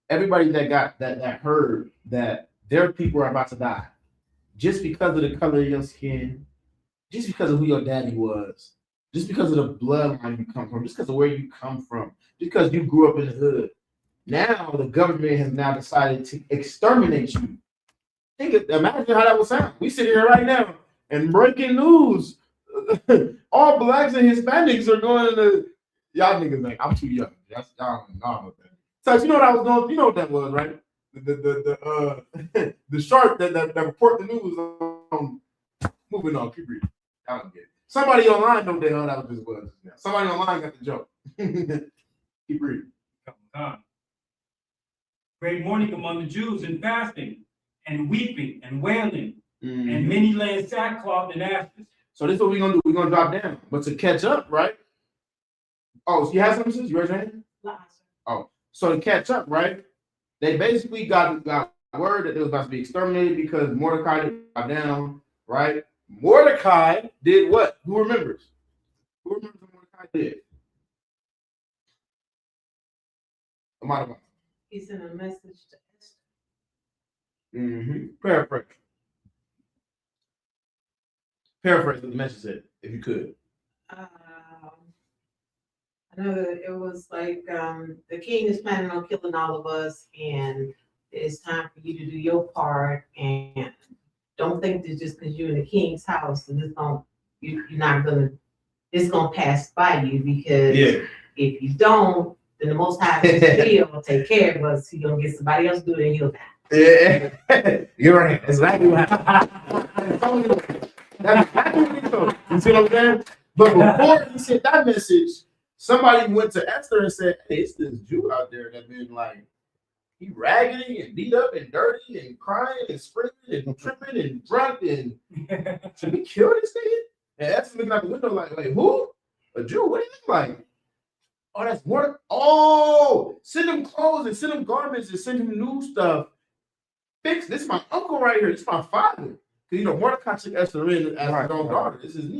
S2: Everybody that got that heard that their people are about to die, just because of the color of your skin, just because of who your daddy was, just because of the bloodline you come from, just because of where you come from, just because you grew up in the hood. Now the government has now decided to exterminate you. Imagine how that would sound. We sit here right now and breaking news. All blacks and Hispanics are going to y'all niggas think I'm too young. Y'all don't know about that. So you know what I was going. You know what that was, right? The shark that report the news. Moving on. Keep reading. I don't get it. Somebody online know the hell that was just was. Somebody online got the joke. Keep reading.
S5: Great mourning among the Jews and fasting and weeping and wailing,
S2: Mm-hmm.
S5: and many laying sackcloth and ashes.
S2: So this is what we're gonna do. We're gonna drop down, but to catch up, right? Oh, so you have something? You raise your hand? Oh, so to catch up, right? They basically got word that they was about to be exterminated because Mordecai didn't drop down, right? Mordecai did what? Who remembers? Who remembers what Mordecai did?
S6: He sent a message to Esther.
S2: Mm-hmm. Paraphrase what the message said, if you could.
S6: I know that it was like the king is planning on killing all of us, and it's time for you to do your part. And don't think that just because you're in the king's house, and it's gonna pass by you, because if you don't, then the Most High will take care of us. He's gonna get somebody else to do it, and he'll die.
S2: Yeah, you're right. That's exactly what happened. That's exactly what he told. You see what I'm saying? But before he sent that message, somebody went to Esther and said, "Hey, it's this Jew out there that been like, he raggedy and beat up and dirty and crying and screaming and tripping and drunk, and should we kill this nigga?" And Esther's looking out the window like, who? A Jew? What do you look like? Oh, that's more. Oh, send him clothes and send him garments and send him new stuff. This is my uncle right here. This is my father. Because, Mordecai took Esther in as his own daughter. This is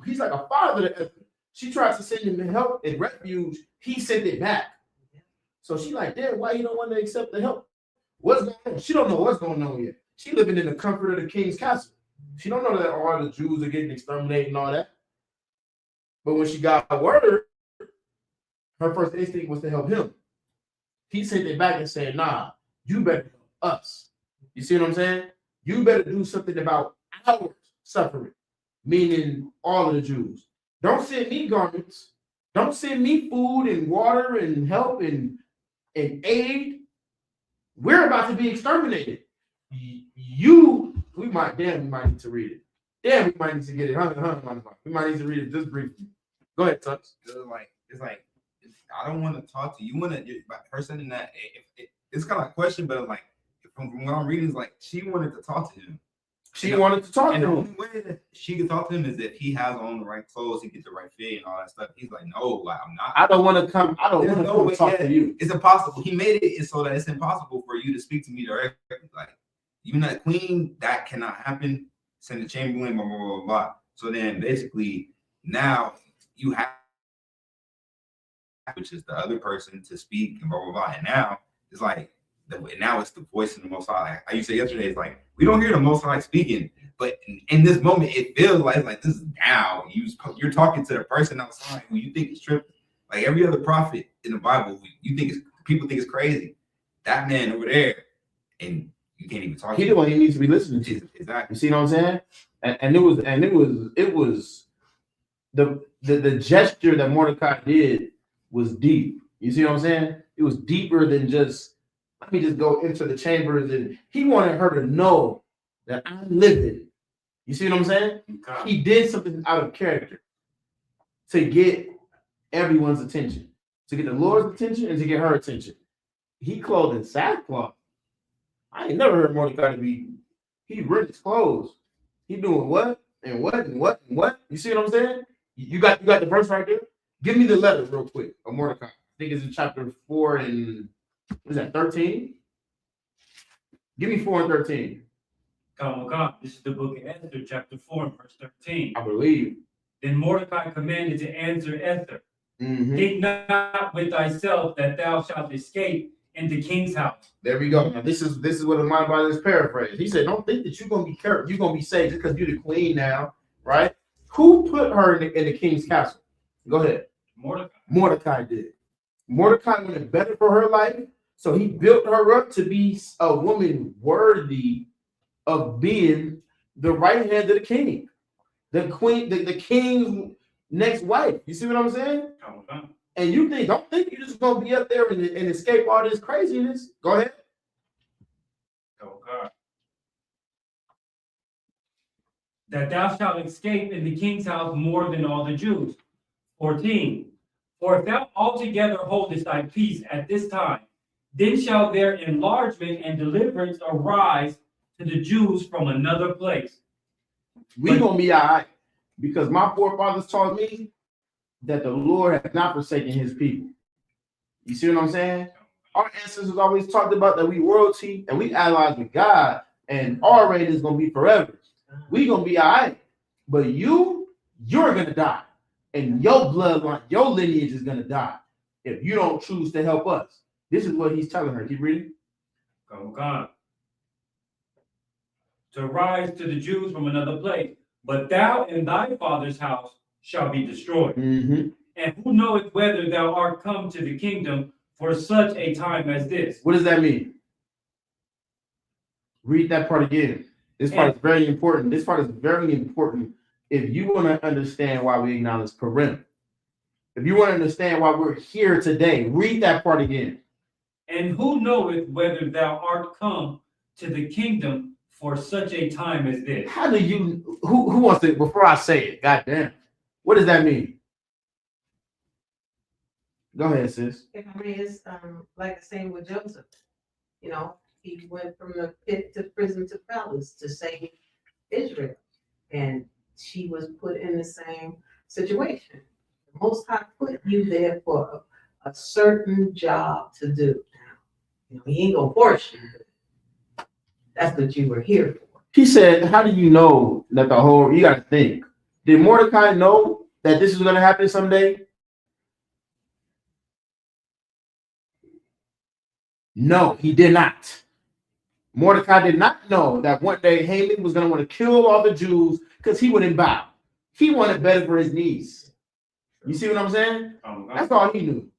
S2: he's like a father to Esther. She tries to send him help and refuge. He sent it back. So she like, Dad, why you don't want to accept the help? What's going on? She don't know what's going on yet. She living in the comfort of the king's castle. She don't know that all the Jews are getting exterminated and all that. But when she got word, her first instinct was to help him. He sent it back and said, nah, you better help us. You see what I'm saying? You better do something about hours suffering, meaning all of the Jews. Don't send me garments. Don't send me food and water and help and aid. We're about to be exterminated. We might need to read it. We might need to get it. We might need to read it just briefly. Go ahead, Tux.
S3: I don't want to talk to you. You want to, her sending that, it's kind of a question, but like, from what I'm reading, is like, she wanted to talk to him.
S2: She wanted to talk
S3: And
S2: to
S3: the
S2: him.
S3: only way that she can talk to him is if he has on the right clothes, he gets the right fit and all that stuff. He's like, no, like, I'm not.
S2: I don't want to come. I don't
S3: There's
S2: want to
S3: no way,
S2: talk to you.
S3: It's impossible. He made it so that it's impossible for you to speak to me directly. Like, even that queen, that cannot happen. Send the chamberlain, blah, blah, blah, blah. So then basically now you have, which is the other person to speak and blah, blah, blah. And now it's like, now it's the voice of the Most High. Like I used to say yesterday, it's like, we don't hear the Most High speaking. But in this moment, it feels like this is now. You're talking to the person outside who you think is tripping. Like every other prophet in the Bible, people think it's crazy. That man over there, and you can't even talk.
S2: He the one he needs to be listening to.
S3: Exactly.
S2: You see what I'm saying? And it was the gesture that Mordecai did was deep. You see what I'm saying? It was deeper than just let me just go into the chambers, and he wanted her to know that I'm living. You see what I'm saying?
S3: Okay.
S2: He did something out of character to get everyone's attention, to get the Lord's attention and to get her attention. He clothed in sackcloth. I ain't never heard Mordecai he ripped his clothes. He doing what and what and what and what? You see what I'm saying? You got the verse right there? Give me the letter real quick of Mordecai. I think it's in chapter 4 and what is that, 13? Give me 4 and 13.
S5: Come. This is the book of Esther, chapter 4, and verse 13.
S2: I believe.
S5: Then Mordecai commanded to answer Esther,
S2: Mm-hmm.
S5: think not with thyself that thou shalt escape in the king's house.
S2: There we go. Now this is what my Bible is paraphrased. He said, don't think that you're gonna be careful, you're gonna be safe just because you're the queen now, right? Who put her in the king's castle? Go ahead. Mordecai did. Mordecai wanted better for her life, so he built her up to be a woman worthy of being the right hand of the king, the queen, the king's next wife. You see what I'm saying? And don't think you're just gonna be up there and escape all this craziness. Go ahead.
S5: That thou shalt escape in the king's house more than all the Jews. 14. For if thou altogether holdest thy peace at this time, then shall their enlargement and deliverance arise to the Jews from another place.
S2: We're gonna be all right, because my forefathers taught me that the Lord has not forsaken his people. You see what I'm saying? Our ancestors always talked about that we royalty and we allies with God, and our reign is gonna be forever. We're gonna be all right. But you're gonna die. And your bloodline, your lineage is gonna die if you don't choose to help us. This is what he's telling her. Keep reading.
S5: Come. To rise to the Jews from another place, but thou and thy father's house shall be destroyed.
S2: Mm-hmm.
S5: And who knoweth whether thou art come to the kingdom for such a time as this?
S2: What does that mean? Read that part again. This part is very important. This part is very important if you want to understand why we acknowledge Purim. If you want to understand why we're here today, read that part again.
S5: And who knoweth whether thou art come to the kingdom for such a time as this?
S2: How do you, who wants to, before I say it, goddamn, what does that mean? Go ahead, sis.
S6: I mean, it's like the same with Joseph. You know, he went from the pit to prison to palace to save Israel. And she was put in the same situation. The Most High put you there for a certain job to do. You know, he ain't gonna force you. That's what you were here for.
S2: He said, how do you know that you got to think. Did Mordecai know that this was going to happen someday? No, he did not. Mordecai did not know that one day Haman was going to want to kill all the Jews because he wouldn't bow. He wanted better for his niece. You see what I'm saying? That's all he knew.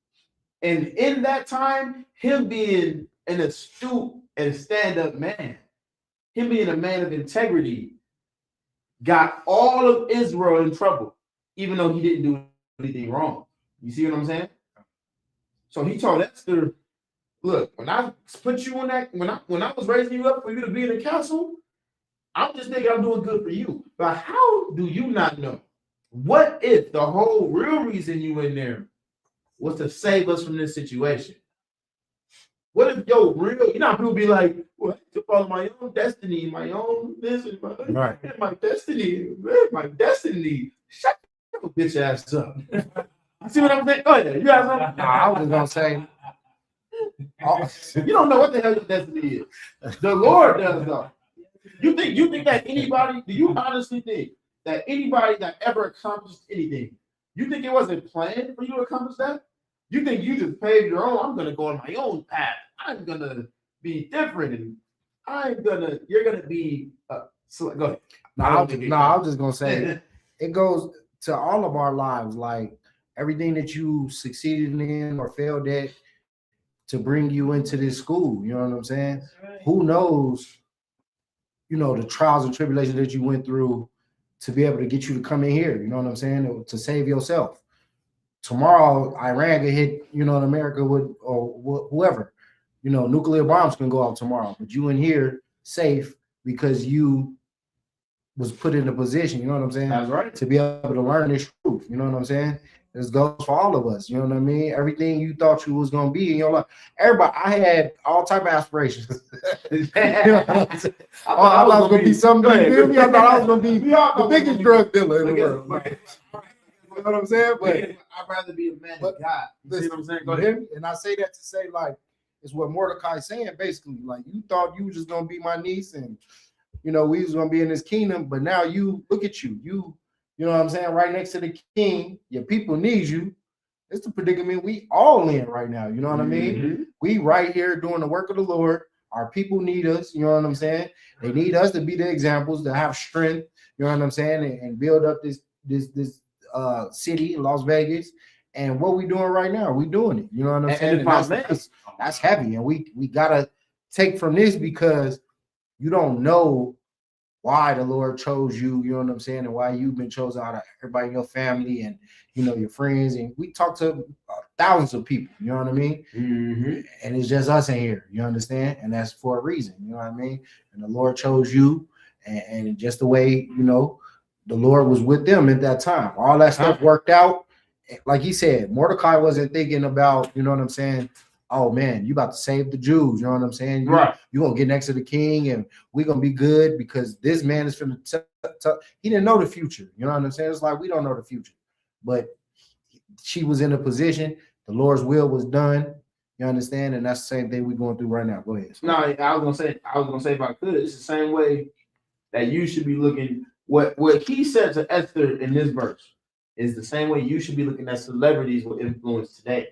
S2: And in that time, him being an astute and stand-up man, him being a man of integrity, got all of Israel in trouble, even though he didn't do anything wrong. You see what I'm saying? So he told Esther, look, when I put you in that, when I was raising you up for you to be in the council, I'm just thinking I'm doing good for you. But how do you not know? What if the whole real reason you in there was to save us from this situation? What if your real, you know, people be like, well, I have to follow my own destiny, my own this and my destiny, my destiny. Shut your bitch ass up. You see what I'm saying? Go ahead. You got something?
S1: Nah, I was just gonna say,
S2: You don't know what the hell your destiny is. The Lord does though. You think that anybody, do you honestly think that anybody that ever accomplished anything, you think it wasn't planned for you to accomplish that? You think you just paved your own, I'm gonna go on my own path. I'm gonna be different and you're gonna be so go ahead.
S1: I was just gonna say it goes to all of our lives, like everything that you succeeded in or failed at to bring you into this school. You know what I'm saying?
S6: Right.
S1: Who knows, you know, the trials and tribulations that you went through to be able to get you to come in here, you know what I'm saying, to save yourself. Tomorrow, Iran could hit, you know, in America with or whoever, you know, nuclear bombs can go out tomorrow, but you in here safe because you was put in a position, you know what I'm saying?
S2: That's right.
S1: To be able to learn this truth, you know what I'm saying? This goes for all of us, you know what I mean? Everything you thought you was gonna be in your life. Everybody, I had all type of aspirations. You know what I'm saying? I thought I was gonna be something. You feel me? I thought I was gonna be the biggest drug dealer in the world. You know what I'm saying? But
S2: I'd rather be a man of God. You see what I'm saying? Go
S1: you
S2: ahead.
S1: hear me? And I say that to say, like, it's what Mordecai's saying, basically. Like, you thought you was just gonna be my niece and you know, we was gonna be in this kingdom, but now you look at you, you know what I'm saying, right next to the king, your people need you. It's the predicament we all in right now. You know what I mean? We right here doing the work of the Lord. Our people need us, you know what I'm saying? They need us to be the examples, to have strength, you know what I'm saying, and build up this city, Las Vegas. And what we doing right now, we doing it. You know what I'm saying? And that's heavy. And we gotta take from this because you don't know why the Lord chose you, you know what I'm saying, and why you've been chosen out of everybody in your family and, you know, your friends. And we talk to thousands of people, you know what I mean? And it's just us in here, you understand? And that's for a reason, you know what I mean? And the Lord chose you, and just the way, you know, the Lord was with them at that time. All that stuff worked out. Like he said, Mordecai wasn't thinking about, you know what I'm saying, oh man, you about to save the Jews, you know what I'm saying?
S2: Right.
S1: You're gonna get next to the king and we're gonna be good because this man is from the he didn't know the future, you know what I'm saying? It's like we don't know the future, but she was in a position, the Lord's will was done, you understand? And that's the same thing we're going through right now. Go ahead.
S2: No, I was gonna say if I could, it's the same way that you should be looking. What he said to Esther in this verse is the same way you should be looking at celebrities with influence today.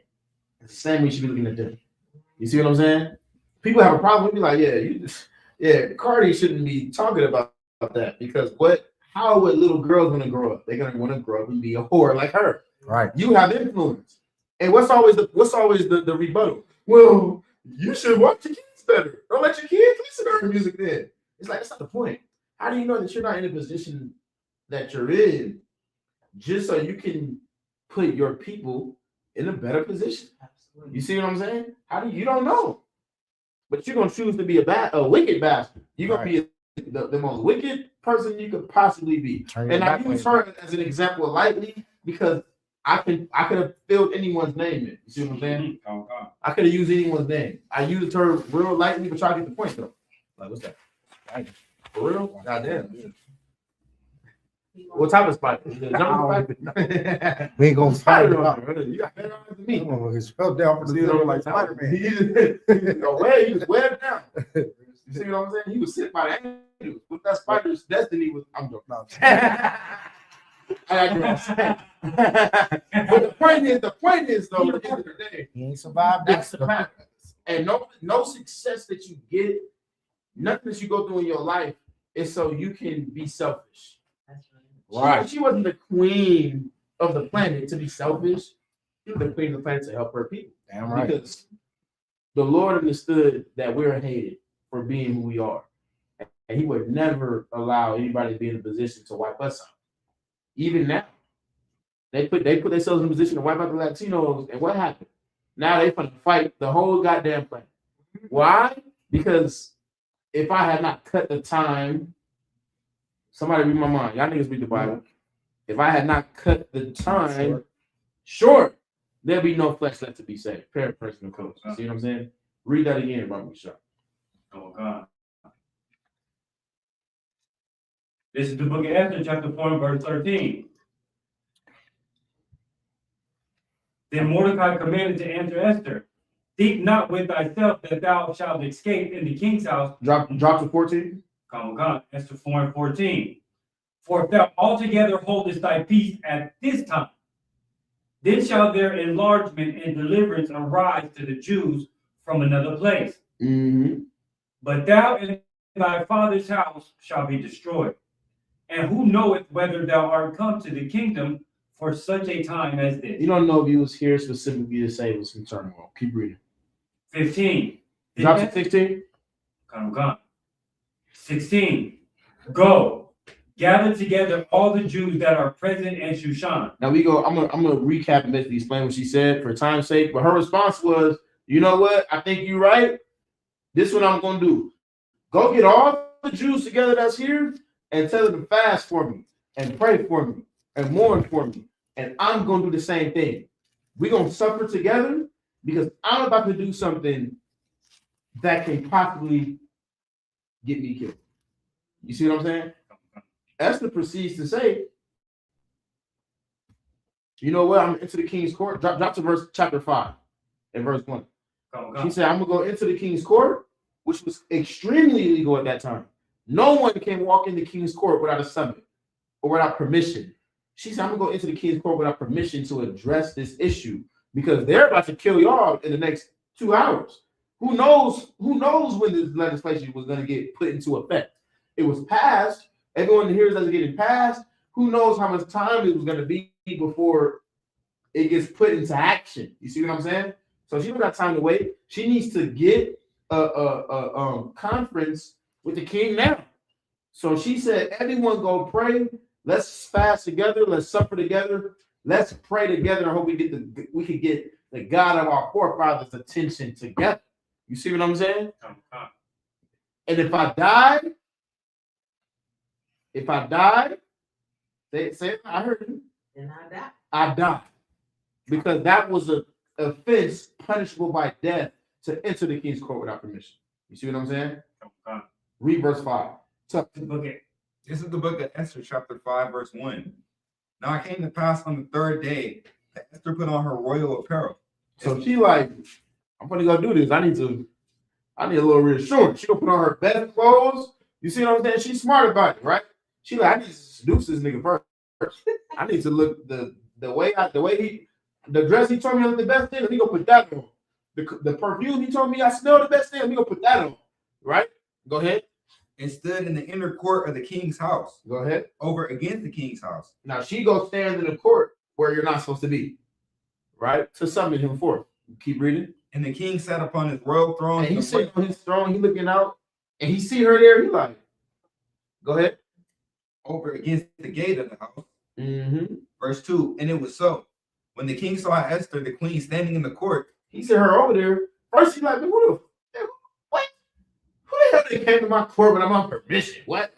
S2: It's the same way you should be looking at them. You see what I'm saying? People have a problem with me, like, Cardi shouldn't be talking about that because how would little girls want to grow up? They're gonna want to grow up and be a whore like her.
S1: Right.
S2: You have influence. And what's always the rebuttal? Well, you should watch your kids better. Don't let your kids listen to her music then. It's like that's not the point. How do you know that you're not in a position that you're in just so you can put your people in a better position? You see what I'm saying? You don't know. But you're gonna choose to be a wicked bastard. You're gonna be the most wicked person you could possibly be. And I use her as an example lightly because I could have filled anyone's name in. You see what I'm saying? I could have used anyone's name. I used her real lightly, but try to get the point though. Like, what's that? For real? Goddamn. What type of spider?
S1: We ain't gonna fight about it.
S2: You got better eyes than me.
S1: It's fell down for the zero like Spider-Man.
S2: He was webbed down. You see what I'm saying? He was sent by the angels. With that spider's destiny was. I'm joking. No. I got but the point is though, at the end of the day,
S1: He ain't survived.
S2: that's the fact. And no success that you get, nothing that you go through in your life is so you can be selfish.
S6: That's right.
S2: She wasn't the queen of the planet to be selfish. She was the queen of the planet to help her people.
S1: Damn right.
S2: Because the Lord understood that we're hated for being who we are. and he would never allow anybody to be in a position to wipe us out. Even now, they put themselves in a position to wipe out the Latinos, and what happened? Now they finna fight the whole goddamn planet. Why? Because if I had not cut the time, somebody read my mind. Y'all niggas read the Bible. If I had not cut the time short, there'll be no flesh left to be saved. Paraphrasing the coach. See what I'm saying? Read that again, Robert Shaw.
S5: Oh God. This is the book of Esther, chapter 4, and verse 13. Then Mordecai commanded to answer Esther, think not with thyself that thou shalt escape in the king's house.
S2: Drop to 14.
S5: Come on, God. Esther 4 and 14. For if thou altogether holdest thy peace at this time, then shall their enlargement and deliverance arise to the Jews from another place.
S2: Mm-hmm.
S5: But thou and thy father's house shall be destroyed. And who knoweth whether thou art come to the kingdom for such a time as this?
S2: You don't know if he was here specifically to say it was some turmoil. Keep reading.
S5: 15.
S2: Drop to 16.
S5: Come. 16. Go, gather together all the Jews that are present in Shushan.
S2: Now we go. I'm gonna recap and basically explain what she said for time's sake. But her response was, "You know what? I think you're right. This is what I'm gonna do. Go get all the Jews together that's here and tell them to fast for me and pray for me and mourn for me. And I'm gonna do the same thing. We're gonna suffer together because I'm about to do something that can possibly get me killed." You see what I'm saying? Esther proceeds to say, "You know what? I'm into the king's court." Drop to verse chapter 5 and verse 1. She said, "I'm gonna go into the king's court," which was extremely illegal at that time. No one can walk in the king's court without a summons or without permission. She said, "I'm gonna go into the king's court without permission to address this issue because they're about to kill y'all in the next 2 hours. Who knows when this legislation was gonna get put into effect? It was passed. Everyone hears that it's getting passed. Who knows how much time it was gonna be before it gets put into action? You see what I'm saying? So she don't got time to wait. She needs to get a conference with the king now. So she said, everyone go pray. Let's fast together. Let's suffer together. Let's pray together. I hope we can get the God of our forefathers' attention together. You see what I'm saying? And if I died, say it, I heard you.
S6: And
S2: I die. Because that was an offense punishable by death to enter the king's court without permission. You see what I'm saying? Read verse 5.
S5: Okay.
S3: This is the book of Esther, chapter 5, verse 1. Now it came to pass on the third day that Esther put on her royal apparel.
S2: So she like, I'm gonna go do this. I need a little reassurance. She gonna put on her best clothes. You see what I'm saying? She's smart about it, right? She like, I need to seduce this nigga first. I need to look the dress he told me I look the best in. He gonna put that on. The perfume he told me I smell the best in. We gonna put that on, right? Go ahead.
S3: And stood in the inner court of the king's house.
S2: Go ahead.
S3: Over against the king's house.
S2: Now she goes stand in the court where you're not supposed to be, right? To summon him forth. Keep reading.
S3: And the king sat upon his royal throne.
S2: And he's sitting on his throne. He looking out, and he see her there. He like, go ahead.
S3: Over against the gate of the house.
S2: Mm-hmm.
S3: Verse 2. And it was so. When the king saw Esther, the queen, standing in the court,
S2: he said her over there. First, he's like, what? Who the hell they came to my court when I'm on permission? What?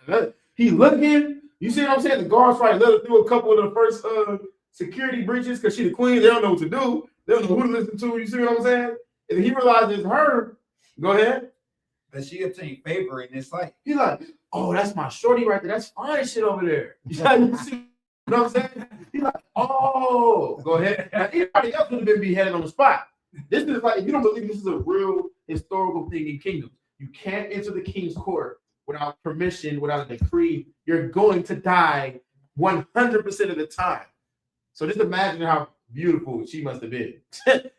S2: He looking. You see what I'm saying? The guards probably let her through a couple of the first security breaches because she the queen. They don't know what to do. They don't know who to listen to. You see what I'm saying? And he realizes her. Go ahead.
S3: that she obtained favor in his sight.
S2: He's like, oh, that's my shorty right there. That's fine shit over there. You see what I'm saying? He's like, oh, go ahead. Now, anybody else would have been beheaded on the spot. This is like, if you don't believe this is a real historical thing in kingdoms, you can't enter the king's court without permission, without a decree. You're going to die 100% of the time. So just imagine how beautiful she must have been.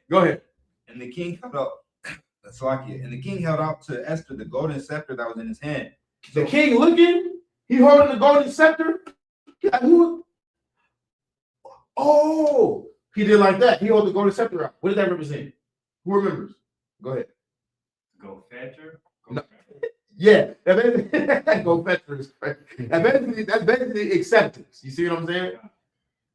S2: Go ahead.
S3: And the king held out, and the king held out to Esther the golden scepter that was in his hand.
S2: The king looking, he holding the golden scepter. Like, who? Oh, he did like that. He held the golden scepter out. What did that represent? Who remembers? Go ahead.
S5: Go fetch her.
S2: No. Yeah, go veterans. That's basically acceptance. You see what I'm saying?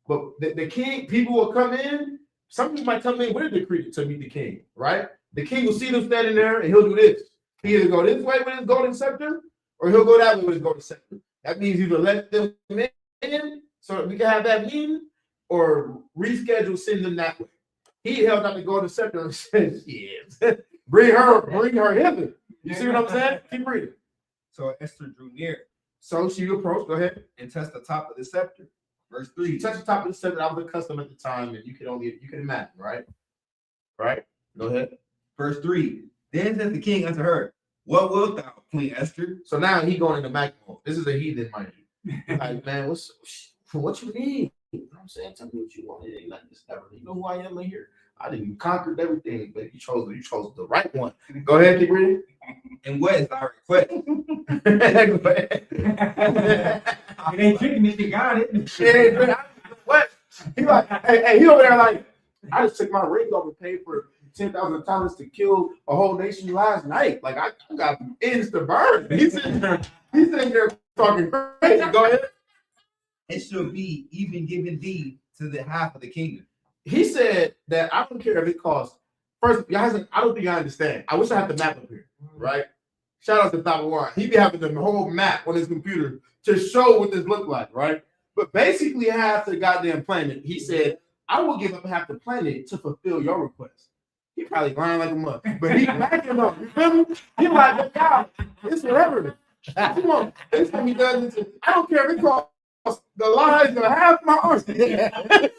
S2: But the king, people will come in. Some people might come in with a decree to meet the king, right? The king will see them standing there and he'll do this. He either go this way with his golden scepter or he'll go that way with his golden scepter. That means either let them in so that we can have that meeting or reschedule sending them that way. He held out the golden scepter and said, yeah, bring her hither. You see what I'm saying? Keep reading.
S3: So Esther drew near
S2: So she approached, go ahead.
S3: and touched the top of the scepter. Verse
S2: She
S3: 3.
S2: touched the top of the scepter. That was the custom at the time, and you can imagine, right? Right? Go ahead.
S3: Verse 3. Then said the king unto her, what wilt thou, Queen Esther?
S2: So now he going into Mac mode. This is a heathen, mind you. Like, man, what you need? You know what I'm saying? Tell me what you want. It ain't like this ever. You know who I am in here? I didn't conquer everything, but you chose the right one. Go ahead, keep reading.
S3: And what is thy request?
S2: Go ahead.
S5: It ain't tricking if you got it.
S2: Shit, man, what? He like, hey, he over there like, I just took my ring off and paid for 10,000 talents to kill a whole nation last night. Like I got ends to burn. He's sitting there talking crazy. Go ahead.
S3: It shall be even given thee to the half of the kingdom.
S2: He said that I don't care if it costs. First, guys, I don't think I understand. I wish I had the map up here, right? Shout out to Top One. He be having the whole map on his computer to show what this looked like, right? But basically, half the goddamn planet. He said, I will give up half the planet to fulfill your request. He probably lying like a mother, but he backing up. You feel me? He like, yeah, it's whatever. Come on, this thing he does. I don't care if it costs the lives of half my army.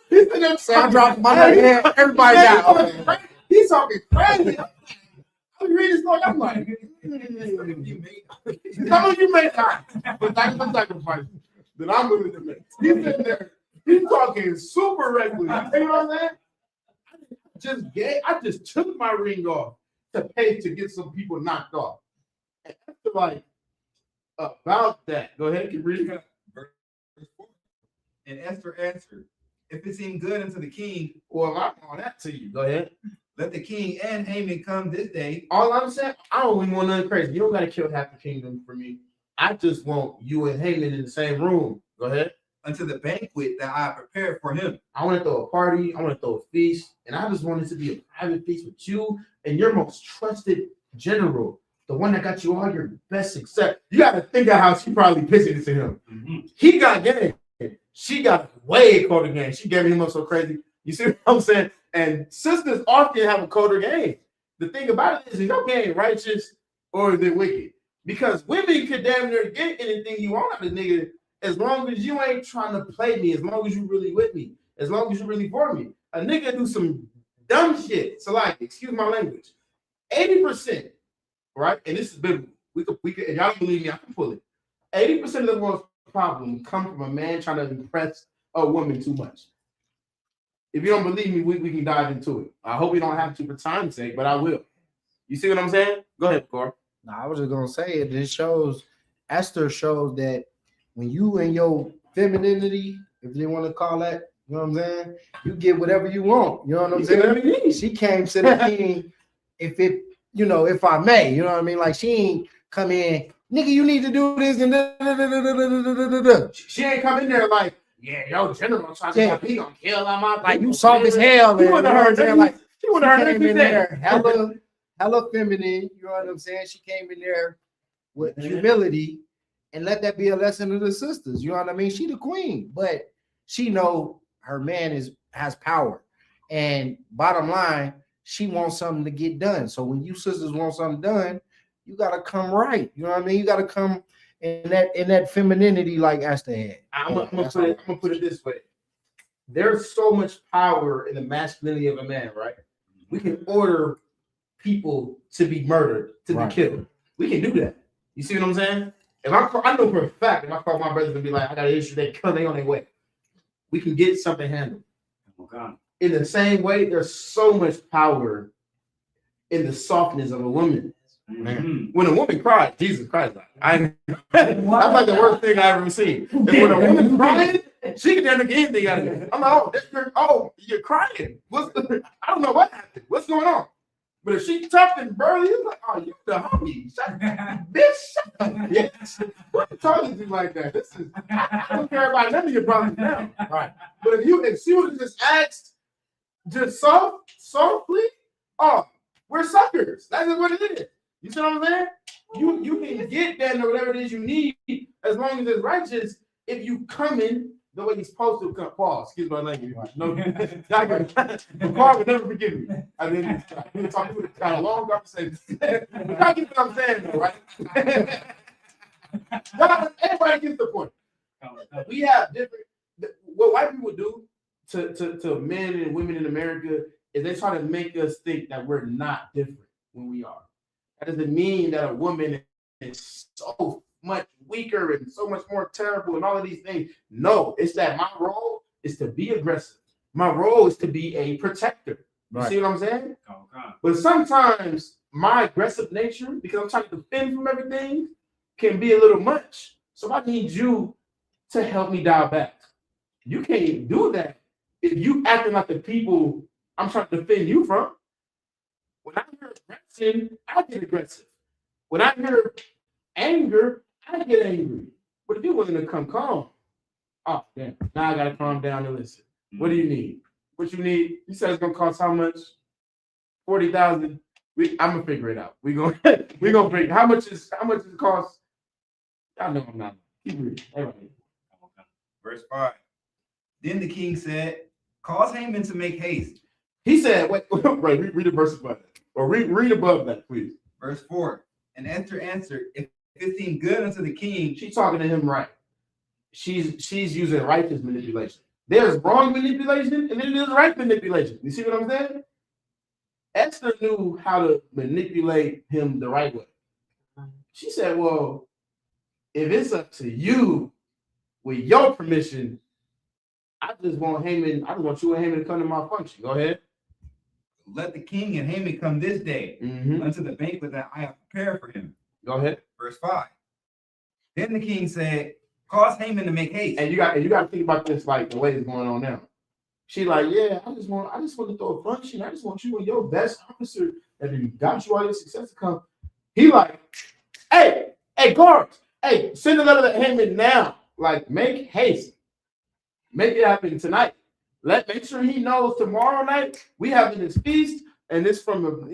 S2: He's in there
S1: So I dropped my hand. Everybody got.
S2: He's talking crazy. I'm reading this story. I'm like, some of you may die, but that's the sacrifice that I'm willing to make. He's in there. He's talking super reckless. You know what I'm saying? I just took my ring off to pay to get some people knocked off. And after like about that, go ahead, keep reading.
S3: Verse 4. And Esther answered, if it seem good unto the king,
S2: Well, I'm on that to you. Go ahead.
S3: let the king and Haman come this day.
S2: All I'm saying, I don't even want nothing crazy. You don't gotta kill half the kingdom for me. I just want you and Haman in the same room. Go ahead.
S3: Unto the banquet that I prepared for him.
S2: I want to throw a party. I want to throw a feast. And I just want it to be a private feast with you and your most trusted general, the one that got you all your best success. You got to think of how she probably pitching it to him.
S5: Mm-hmm.
S2: He got game. She got way colder game. She gave him up so crazy. You see what I'm saying? And sisters often have a colder game. The thing about it is your game righteous or is it wicked? Because women could damn near get anything you want out of the nigga as long as you ain't trying to play me, as long as you really with me, as long as you really for me. A nigga do some dumb shit. So like, excuse my language, 80%, right? And this is biblical. We could, if y'all don't believe me, I can pull it. 80% of the world's problem come from a man trying to impress a woman too much. If you don't believe me, we can dive into it. I hope we don't have to for time's sake, but I will. You see what I'm saying? Go ahead, Cor.
S1: No, I was just gonna say it. It shows Esther shows that when you and your femininity, if you want to call that, you know what I'm saying, you get whatever you want. You know what I'm saying? She came to the king, if I may, you know what I mean? Like she ain't come in, nigga, you need to do this and
S2: She ain't come in there like, yeah, yo, general trying to get me gonna kill on my
S1: like you soft as hell.
S2: You wouldn't have heard
S1: like
S2: she wouldn't have heard
S1: came in
S2: anything.
S1: there hella feminine, you know what I'm saying? She came in there with humility and let that be a lesson to the sisters. You know what I mean? She the queen, but she know her man has power. And bottom line, she wants something to get done. So when you sisters want something done, you gotta come right. You know what I mean? You gotta come in that femininity like Esther had.
S2: I'm gonna put it this way. There's so much power in the masculinity of a man, right? We can order people to be murdered, to be killed. We can do that. You see what I'm saying? If I know for a fact, if I call my brothers and be like, I got an issue, they on their way. We can get something handled.
S5: Okay.
S2: In the same way, there's so much power in the softness of a woman.
S5: Mm-hmm.
S2: When a woman cries, Jesus Christ, that's like the worst thing I ever seen. And when a woman crying, she can never get anything out of it. I'm like, you're crying. I don't know what happened. What's going on? But if she tough and burly, it's like, oh, you the homie. Bitch, shut up, bitch. What you talking to like that? This is, I don't care about none of your brothers now. Right. But if she would have just asked, just softly, oh, we're suckers. That's what it is. You see what I'm saying? You can get that or whatever it is you need as long as it's righteous. If you come in the way he's supposed to come, Paul, excuse my language. No, Paul would never forgive me. I mean, we were talking with a long conversation. You get what I'm saying, though, right? Everybody gets the point. We have different. What white people do to men and women in America is they try to make us think that we're not different when we are. That doesn't mean that a woman is so much weaker and so much more terrible and all of these things. No, it's that my role is to be aggressive. My role is to be a protector. You see what I'm saying? But sometimes my aggressive nature, because I'm trying to defend from everything, can be a little much. So I need you to help me dial back. You can't do that if you acting like the people I'm trying to defend you from. When I hear aggression, I get aggressive. When I hear anger, I get angry. But if you're willing to come calm, oh, damn, now I got to calm down and listen. What do you need? What you need? You said it's going to cost how much? 40,000. I'm going to figure it out. We're going to figure how much it cost? I know I'm not. Keep reading. Everybody.
S3: Verse 5. Then the king said, cause Haman to make haste.
S2: He said, wait, right, read the verse above that. Or read above that, please.
S3: Verse 4. And Esther answered, if it seemed good unto the king.
S2: She's talking to him right. She's using righteous manipulation. There's wrong manipulation and then there's right manipulation. You see what I'm saying? Esther knew how to manipulate him the right way. She said, well, if it's up to you, with your permission, I just want you and Haman to come to my function. Go ahead.
S3: Let the king and Haman come this day unto the banquet that I have prepared for him.
S2: Go ahead.
S3: Verse 5. Then the king said, cause Haman to make haste.
S2: And you got to think about this like the way it's going on now. She like, yeah, I just want to throw a function. I just want you and your best officer that you got you all your success to come. He like, hey, guards, hey, send a letter to Haman now. Like, make haste. Make it happen tonight. Make sure he knows tomorrow night we having this feast and this from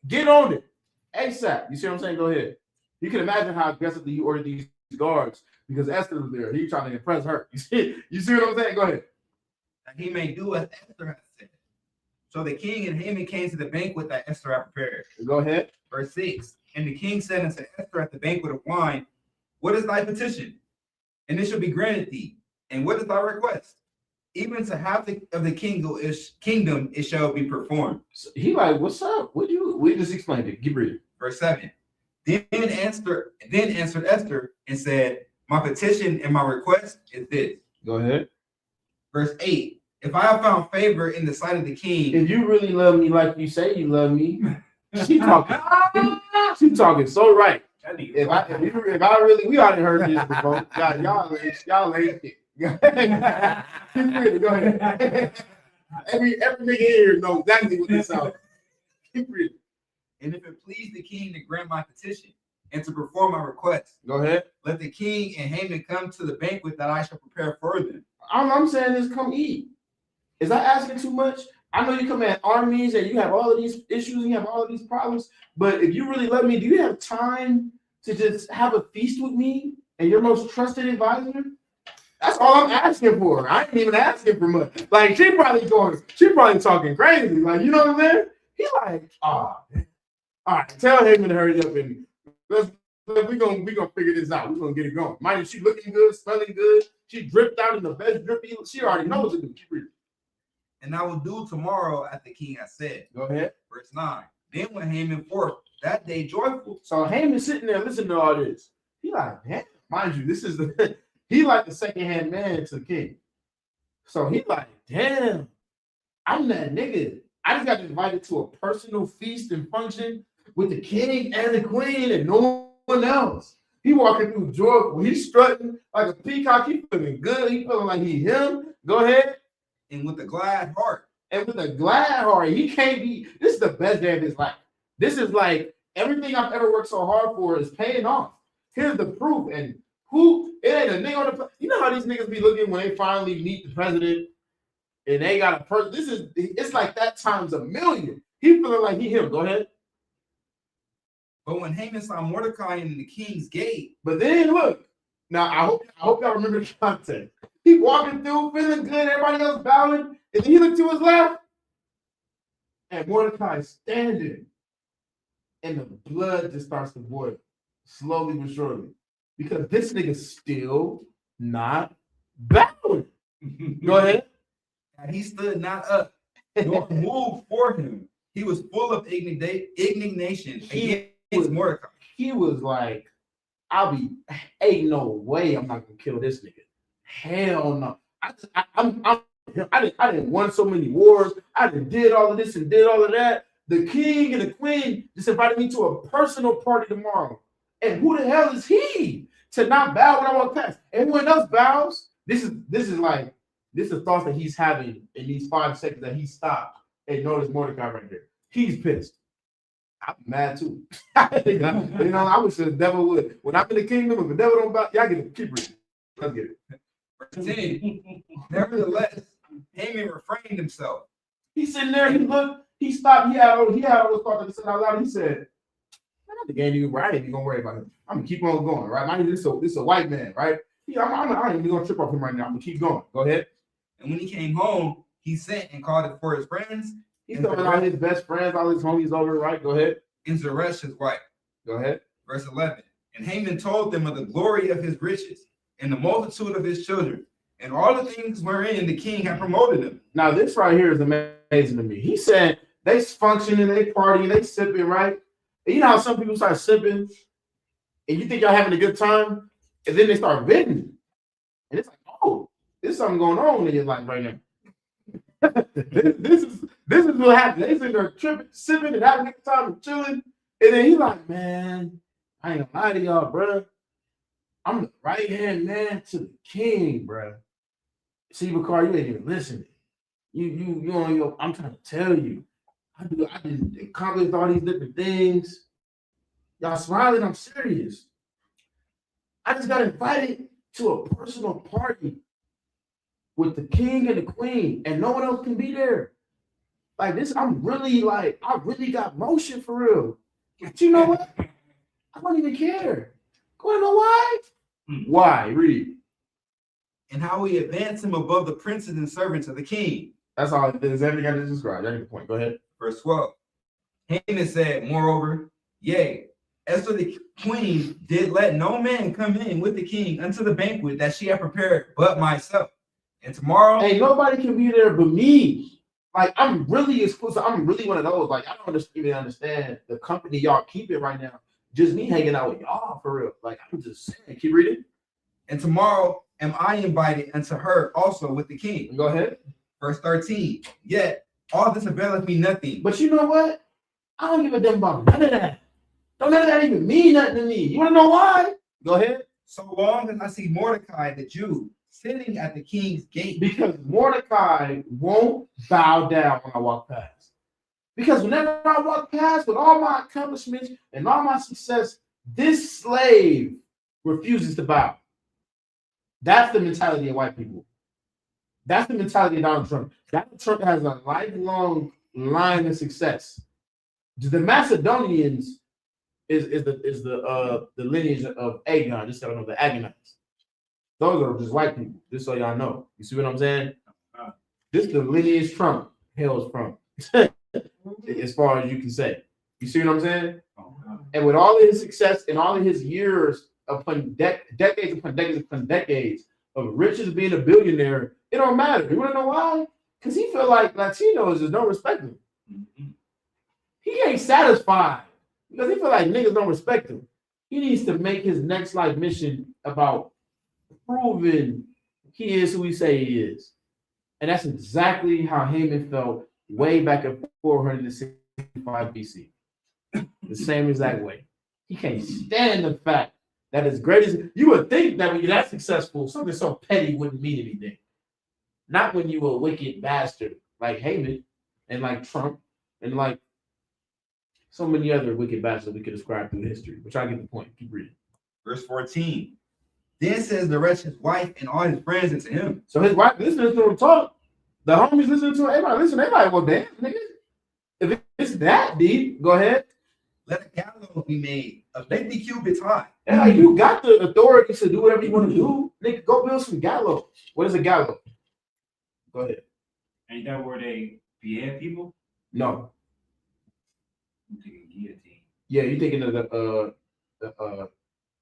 S2: get on it. ASAP. You see what I'm saying? Go ahead. You can imagine how aggressively you ordered these guards because Esther was there. He trying to impress her. You see what I'm saying? Go ahead.
S3: And he may do as Esther has said. So the king and Haman came to the banquet that Esther had prepared.
S2: Go ahead.
S3: Verse 6. And the king said unto Esther at the banquet of wine, what is thy petition? And it shall be granted thee. And what is thy request? Even to half of the kingdom it shall be performed.
S2: So he like, what's up? We just explained it. Keep reading.
S3: Verse 7. Then answered Esther and said, my petition and my request is this.
S2: Go ahead.
S3: Verse 8. If I have found favor in the sight of the king.
S2: If you really love me like you say you love me, she talking so right. If I really, we already heard this before. Y'all ain't it. Go ahead. Every nigga here knows exactly what this sounds. Keep reading.
S3: And if it please the king to grant my petition and to perform my request,
S2: go ahead.
S3: Let the king and Haman come to the banquet that I shall prepare for them.
S2: All I'm saying is come eat. Is that asking too much? I know you come at armies and you have all of these issues and you have all of these problems, but if you really love me, do you have time to just have a feast with me and your most trusted advisor? That's all I'm asking for. I ain't even asking for much. Like she probably talking crazy. Like, you know what I'm saying? He like, all right, tell him to hurry up and we're gonna figure this out. We're gonna get it going. Mind you, she looking good, smelling good. She dripped out in the best drip. She already knows what to do. Keep reading.
S3: And I will do tomorrow as the king has said.
S2: Go ahead.
S3: Verse 9. Then went Haman forth that day joyful.
S2: So Haman sitting there listening to all this. He like, damn, mind you, this is he like the second-hand man to the king. So he like, damn, I'm that nigga. I just got invited to a personal feast and function with the king and the queen and no one else. He walking through joyful. He's strutting like a peacock. He feeling good. He feeling like he him. Go ahead.
S3: And with a glad heart.
S2: And with a glad heart. He can't be. This is the best day of his life. This is like everything I've ever worked so hard for is paying off. Here's the proof. And who it ain't a nigga on the you know how these niggas be looking when they finally meet the president and they got a person. It's like that times a million. He feeling like he him. Go ahead.
S3: But when Haman saw Mordecai in the king's gate,
S2: But then look. Now I hope y'all remember the context. He walking through, feeling good, everybody else bowing, and then he looked to his left, and Mordecai standing, and the blood just starts to boil, slowly but surely, because this nigga's still not bowing. Go ahead.
S3: and he stood not up, nor moved for him. He was full of indignation against Mordecai.
S2: He was like, ain't no way I'm not gonna kill this nigga. Hell no. I didn't won so many wars. I did all of this and did all of that. The king and the queen just invited me to a personal party tomorrow. And who the hell is he to not bow when I walk past? Everyone else bows. This is thoughts that he's having in these 5 seconds that he stopped and noticed Mordecai right there. He's pissed. I'm mad too. You know, I wish the devil would. When I'm in the kingdom, if the devil don't bow, y'all get it. Keep reading. Let's get it.
S3: Verse 10. Nevertheless, Haman refrained himself.
S2: He's sitting there. He looked. He stopped. He had all those thoughts that he said out loud. He said, "The game even. I ain't even gonna worry about him. I'm gonna keep on going. Right? Mind you, this is a white man, right? I ain't even gonna trip off him right now. I'm gonna keep going. Go ahead."
S3: And when he came home, he sent and called it for his friends.
S2: He's talking about his best friends, all his homies over, right? Go ahead.
S3: And Zeresh, his wife.
S2: Go ahead.
S3: Verse 11. And Haman told them of the glory of his riches and the multitude of his children and all the things wherein the king had promoted him.
S2: Now, this right here is amazing to me. He said they functioning, they partying, they sipping, right? And you know how some people start sipping and you think y'all having a good time, and then they start venting. And it's like, oh, there's something going on in your life right now. this is what happened. They sitting there tripping, sipping, and having a good time and chilling. And then he's like, man, I ain't gonna lie to y'all, bro. I'm the right hand man to the king, bro. See, Bakar, you ain't even listening. You on your. I'm trying to tell you. I did accomplish all these different things. Y'all smiling. I'm serious. I just got invited to a personal party with the king and the queen, and no one else can be there. Like this, I really got motion for real. But you know what? I don't even care. Want to know why? Why? Read.
S3: And how he advanced him above the princes and servants of the king.
S2: That's all. There's everything I just described. I get the point. Go ahead.
S3: Verse 12. Haman said, moreover, yea, Esther the queen did let no man come in with the king unto the banquet that she had prepared but myself. And tomorrow,
S2: hey, nobody can be there but me. Like, I'm really exclusive. I'm really one of those. Like, I don't even understand the company y'all keep it right now. Just me hanging out with y'all for real. Like, I'm just saying. Keep reading.
S3: And tomorrow am I invited unto her also with the king.
S2: Go ahead.
S3: Verse 13. Yet all this availeth me nothing.
S2: But you know what? I don't give a damn about none of that. Don't none of that even mean nothing to me. You want to know why? Go ahead.
S3: So long as I see Mordecai the Jew sitting at the king's gate.
S2: Because Mordecai won't bow down when I walk past. Because whenever I walk past with all my accomplishments and all my success, this slave refuses to bow. That's the mentality of white people. That's the mentality of Donald Trump. Donald Trump has a lifelong line of success. The Macedonians is the lineage of Aegon, just so you know, the Agonites. Those are just white people, just so y'all know. You see what I'm saying? This is the lineage Trump hails from, as far as you can say. You see what I'm saying? And with all of his success and all of his years upon decades upon decades upon decades of riches, being a billionaire, it don't matter. You want to know why? Because he feel like Latinos just don't respect him. He ain't satisfied because he feel like niggas don't respect him. He needs to make his next life mission about proving he is who he say he is. And that's exactly how Haman felt way back in 465 BC. The same exact way. He can't stand the fact that as great as you would think that when you're that successful, something so petty wouldn't mean anything. Not when you were a wicked bastard like Haman and like Trump and like so many other wicked battles we could describe through history. But I get the point. Keep reading.
S3: Verse 14. Then says the wretched wife and all his friends unto him.
S2: So his wife listening to him talk. The homies listening to him. Everybody listen. Everybody will dance, nigga. If it's that deep, go ahead.
S3: Let a gallows be made of 50 cubits high.
S2: And like, you got the authority to do whatever you want to do. Nigga, go build some gallows. What is a gallows? Go ahead.
S5: Ain't that where they behead people?
S2: No.
S5: I'm thinking guillotine.
S2: Yeah, you're thinking of go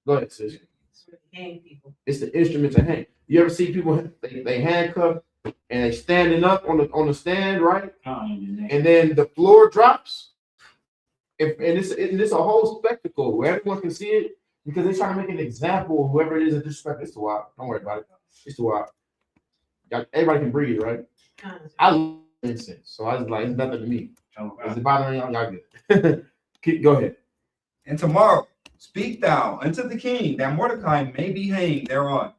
S2: ahead, sis.
S6: It's where they hang people.
S2: It's the instrument to hang. You ever see people they handcuff and they standing up on the stand, right? And then the floor drops. And it's a whole spectacle where everyone can see it because they're trying to make an example of whoever it is that disrespect. It's too wild. Don't worry about it. It's too wild. Everybody can breathe, right? I love incense, so I was like, it's nothing to me. Is it bothering y'all? Y'all good. Go ahead.
S3: And tomorrow speak thou unto the king that Mordecai may be hanged thereon.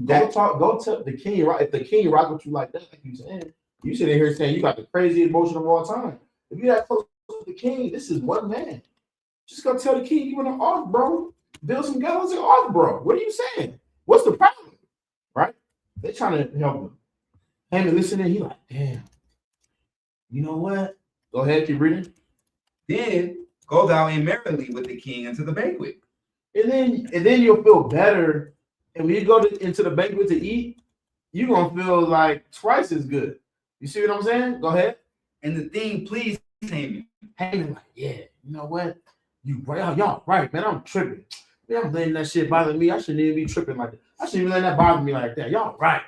S2: Go to the king, right? If the king rock with you like that, like you saying, you sitting here saying you got the craziest emotion of all time. If you're that close to the king, this is one man. Just go tell the king you in an ark, bro. Build some gallows in ark, bro. What are you saying? What's the problem? Right? They trying to help him. Haman listening, he like, damn. You know what? Go ahead, keep reading.
S3: Then go thou in merrily with the king unto the banquet.
S2: And then you'll feel better. And when you go into the banquet to eat, you're gonna feel like twice as good. You see what I'm saying? Go ahead.
S3: And the thing pleased Haman.
S2: Haman like, yeah, you know what? You right, y'all right, man. I'm tripping. Man, I'm letting that shit bother me. I shouldn't even be tripping like that. I shouldn't even let that bother me like that. Y'all right.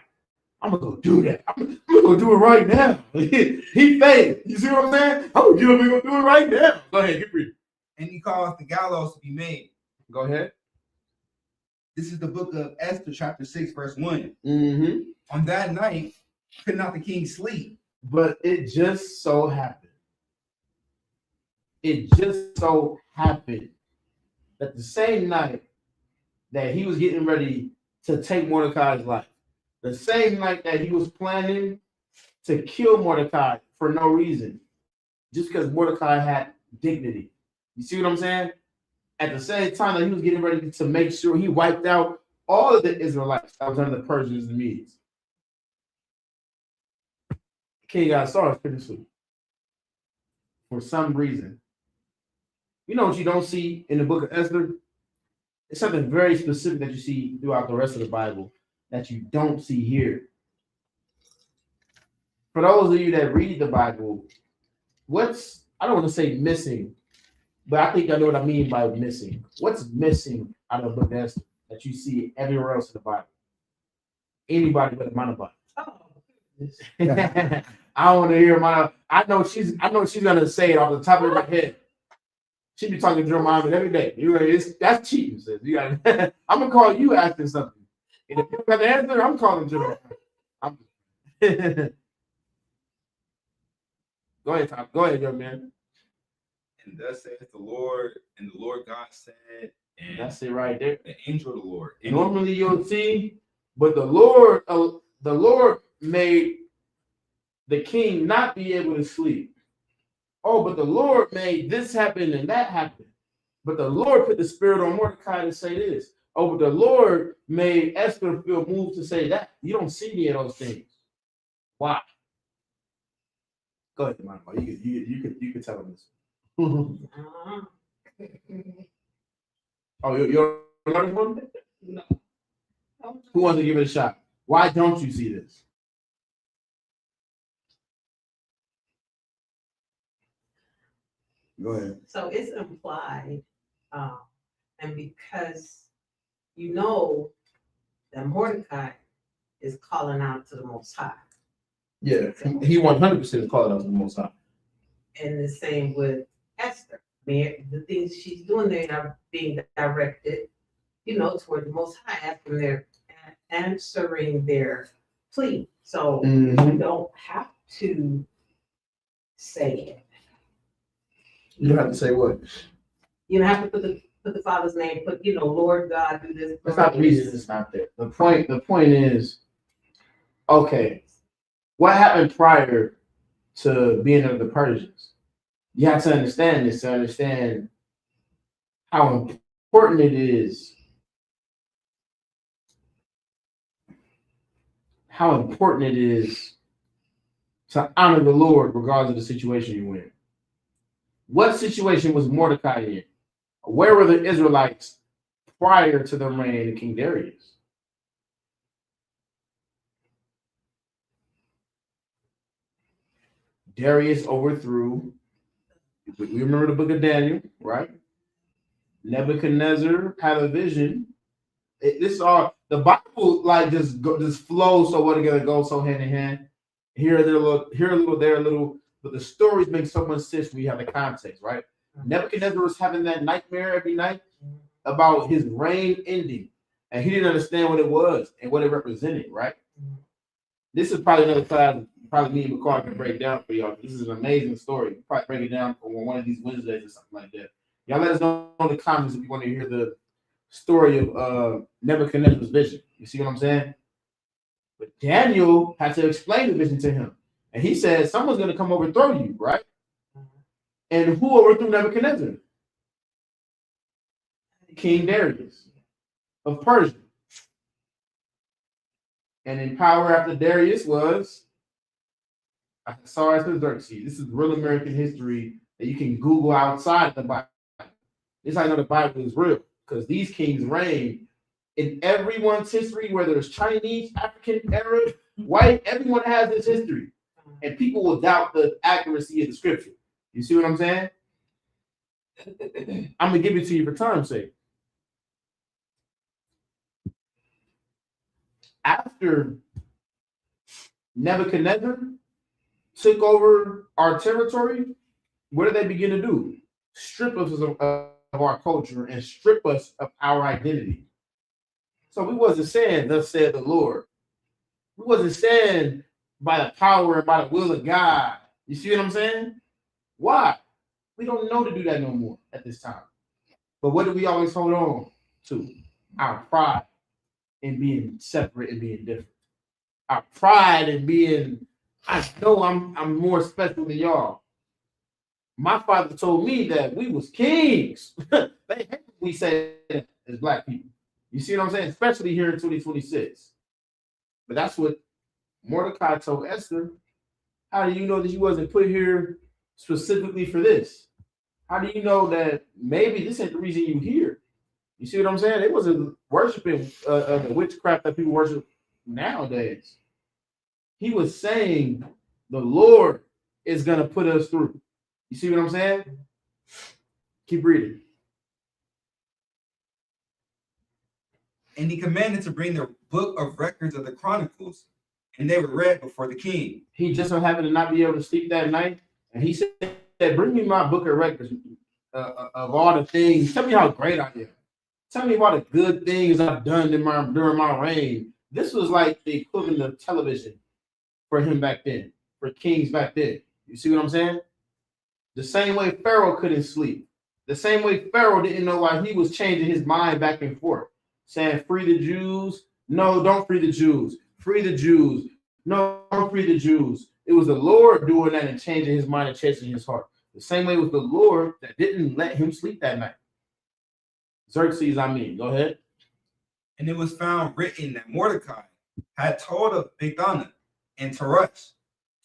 S2: I'm gonna go do that. I'm gonna do it right now. He failed. You see what I'm saying? I'm gonna get up and go do it right now. Go ahead, get ready.
S3: And he caused the gallows to be made.
S2: Go ahead.
S3: This is the book of Esther, chapter 6, verse 1.
S2: Mm-hmm.
S3: On that night, could not the king sleep?
S2: But it just so happened. It just so happened that the same night that he was getting ready to take Mordecai's life, the same night that he was planning to kill Mordecai for no reason, just because Mordecai had dignity. You see what I'm saying? At the same time that he was getting ready to make sure he wiped out all of the Israelites that was under the Persians and Medes. King Ahasuerus couldn't sleep for some reason. You know what you don't see in the book of Esther? It's something very specific that you see throughout the rest of the Bible that you don't see here. For those of you that read the Bible, I don't want to say missing, but I think I know what I mean by missing. What's missing out of the book of Esther that you see everywhere else in the Bible? Anybody but a Bible. I want to hear I know she's gonna say it off the top of her head. She be talking to your mom every day. That's cheating, sis. You got. I'm gonna call you asking something. And if you don't got the answer, I'm calling your mom. Go ahead, Tom. Go ahead, young man.
S3: And thus saith the Lord, and the Lord God said, and
S2: that's it right there.
S3: The angel of the Lord. And
S2: normally you'll see, but the Lord made the king not be able to sleep. Oh, but the Lord made this happen and that happen. But the Lord put the spirit on Mordecai to say this. Oh, but the Lord made Esther feel moved to say that. You don't see any of those things. Why? Go ahead, Monica. You can tell them this. Oh, you're learning one?
S6: No.
S2: Who wants to give it a shot? Why don't you see this? Go ahead.
S6: So it's implied, and because you know that Mordecai is calling out to the Most High.
S2: Yeah, he 100% is calling out to the Most High.
S6: And the same with Esther. I mean, the things she's doing there are being directed, toward the Most High, answering their plea. So you don't have to say it.
S2: You don't have to say what?
S6: You don't have to put the Father's name. Put Lord God, do this.
S2: That's not the reason it's not there. The point is, okay, what happened prior to being under the Persians? You have to understand this to understand how important it is. How important it is to honor the Lord regardless of the situation you're in. What situation was Mordecai in? Where were the Israelites prior to the reign of King Darius? Darius overthrew. We remember the book of Daniel, right? Nebuchadnezzar had a vision. This is all the Bible, like just flows so well together, goes so hand in hand. Here a little, there a little, but the stories make so much sense when you have the context, right? Nebuchadnezzar was having that nightmare every night about his reign ending, and he didn't understand what it was and what it represented, right? This is probably another class, probably me and McCall can break down for y'all. This is an amazing story. Probably break it down on one of these Wednesdays or something like that. Y'all let us know in the comments if you want to hear the story of Nebuchadnezzar's vision. You see what I'm saying? But Daniel had to explain the vision to him. And he said, someone's going to come overthrow you, right? And who overthrew Nebuchadnezzar? King Darius of Persia. And in power after Darius was Xerxes. This is real American history that you can Google outside the Bible. This is how I know the Bible is real, because these kings reigned in everyone's history, whether it's Chinese, African, Arab, white, everyone has this history. And people will doubt the accuracy of the scripture. You see what I'm saying? I'm going to give it to you for time's sake. After Nebuchadnezzar took over our territory, what did they begin to do? Strip us of our culture and strip us of our identity. So we wasn't saying, thus said the Lord. We wasn't saying by the power and by the will of God. You see what I'm saying? Why? We don't know to do that no more at this time. But what do we always hold on to? Our pride in being separate and being different. Our pride in being, I know I'm more special than y'all. My father told me that we was kings. They hate what we say as black people. You see what I'm saying? Especially here in 2026. But that's what Mordecai told Esther. How do you know that you wasn't put here specifically for this? How do you know that maybe this ain't the reason you here? You see what I'm saying? It wasn't worshiping the witchcraft that people worship nowadays. He was saying the Lord is going to put us through. You see what I'm saying? Keep reading.
S3: And he commanded to bring the book of records of the Chronicles, and they were read before the king.
S2: He just so happened to not be able to sleep that night, and he said, bring me my book of records of all the things. Tell me how great I am. Tell me about the good things I've done during my reign. This was like the equivalent of television for him back then, for kings back then. You see what I'm saying? The same way Pharaoh couldn't sleep. The same way Pharaoh didn't know why he was changing his mind back and forth, saying, free the Jews. No, don't free the Jews. Free the Jews. No, don't free the Jews. It was the Lord doing that and changing his mind and changing his heart. The same way with the Lord that didn't let him sleep that night. Xerxes, go ahead.
S3: And it was found written that Mordecai had told of Bigthana and Teresh,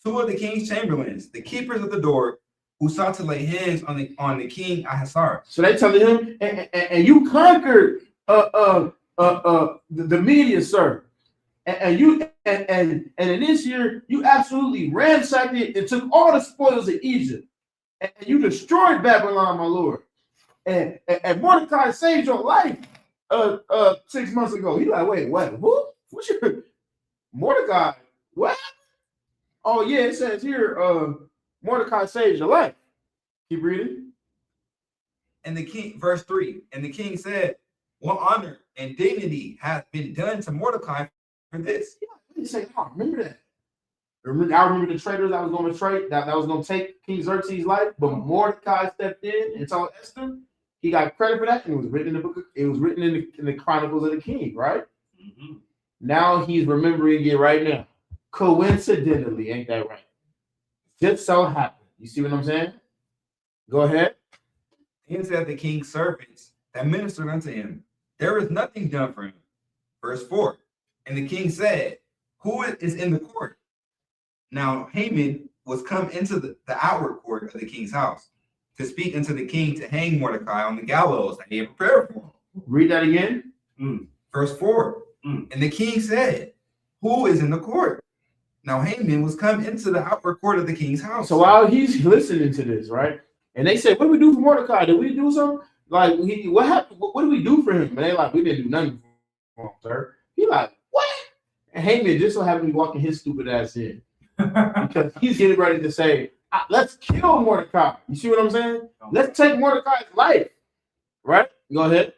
S3: two of the king's chamberlains, the keepers of the door, who sought to lay hands on the king Ahasuerus.
S2: So they telling him, and you conquered the media, sir. And in this year, you absolutely ransacked it and took all the spoils of Egypt. And you destroyed Babylon, my Lord. And Mordecai saved your life 6 months ago. He's like, wait, what? Who? What's your Mordecai? What? Oh, yeah, it says here, Mordecai saves your life. Keep reading.
S3: And the king, verse 3, and the king said, what honor and dignity hath been done to Mordecai for this?
S2: He said, oh, remember that. I remember the traitors that was going to trade, that was going to take King Xerxes' life, but Mordecai stepped in and told Esther. He got credit for that, and it was written in the book. It was written in the Chronicles of the King, right? Mm-hmm. Now he's remembering it right now. Coincidentally, ain't that right? Just so happened. You see what I'm saying?
S1: Go ahead.
S3: Then said the king's servants that ministered unto him, there is nothing done for him. Verse 4. And the king said, who is in the court? Now Haman was come into the outward court of the king's house to speak unto the king to hang Mordecai on the gallows that he had prepared for him.
S1: Read that again.
S3: Verse 4. And the king said, who is in the court? Now Haman was come into the outward court of the king's house.
S2: So while he's listening to this, right? And they said, what did we do for Mordecai? Did we do something? Like, what happened? What did we do for him? And they like, we didn't do nothing for him, sir. He like, what? And Haman just so happened to be walking his stupid ass in. Because he's getting ready to say, let's kill Mordecai. You see what I'm saying? Let's take Mordecai's life. Right? Go ahead.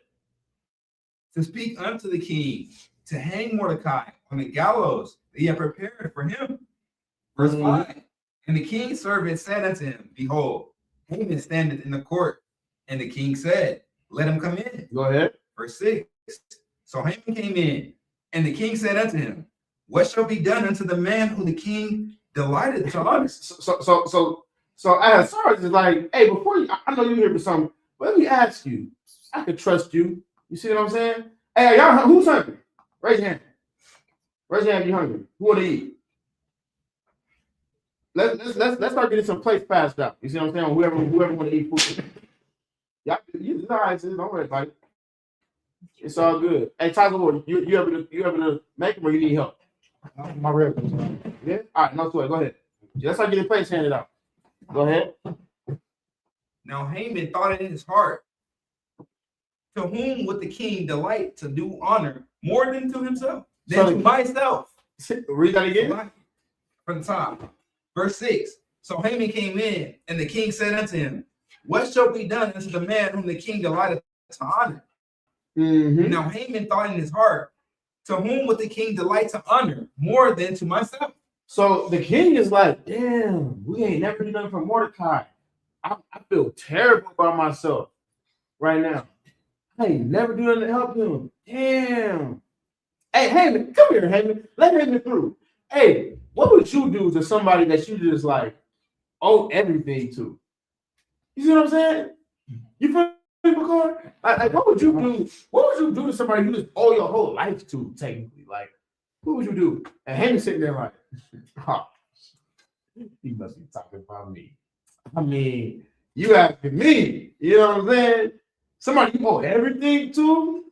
S3: To speak unto the king, to hang Mordecai on the gallows that he had prepared for him. Verse 5. And the king's servant said unto him, behold, Haman standeth in the court. And the king said, let him come in.
S2: Go ahead.
S3: Verse 6. So Haman came in, and the king said unto him, what shall be done unto the man whom the king delighted to honor?
S2: So as far as like, hey, before you, I know you're here for something, but let me ask you. I could trust you. You see what I'm saying? Hey, y'all, who's hungry? Raise your hand. Raise your hand if you're hungry. Who want to eat? Let's start getting some plates passed out. You see what I'm saying? Whoever want to eat food. Y'all, it's all right, sis. Don't worry about it. It's all good. Hey, Tyler, you able to make them or you need help?
S1: My rib.
S2: Yeah? All right, no sweat. Go ahead. Let's start getting plates handed out. Go ahead.
S3: Now Haman thought in his heart, to whom would the king delight to do honor more than to himself, than to myself?
S2: Read that again.
S3: From the top. Verse 6. So Haman came in, and the king said unto him, what shall be done unto the man whom the king delighted to honor? Now Haman thought in his heart, to whom would the king delight to honor more than to myself?
S2: So the king is like, damn, we ain't never done for Mordecai. I feel terrible about myself right now. I ain't never do nothing to help him. Damn. Hey, Haman, come here, Haman. Let Haman through. Hey, what would you do to somebody that you just like owe everything to? You see what I'm saying? You feel me, McCord? Like, what would you do? What would you do to somebody you just owe your whole life to, technically? Like, what would you do? And Haman's sitting there like, oh, he must be talking about me. I mean, you asking me, you know what I'm saying? Somebody you owe everything to?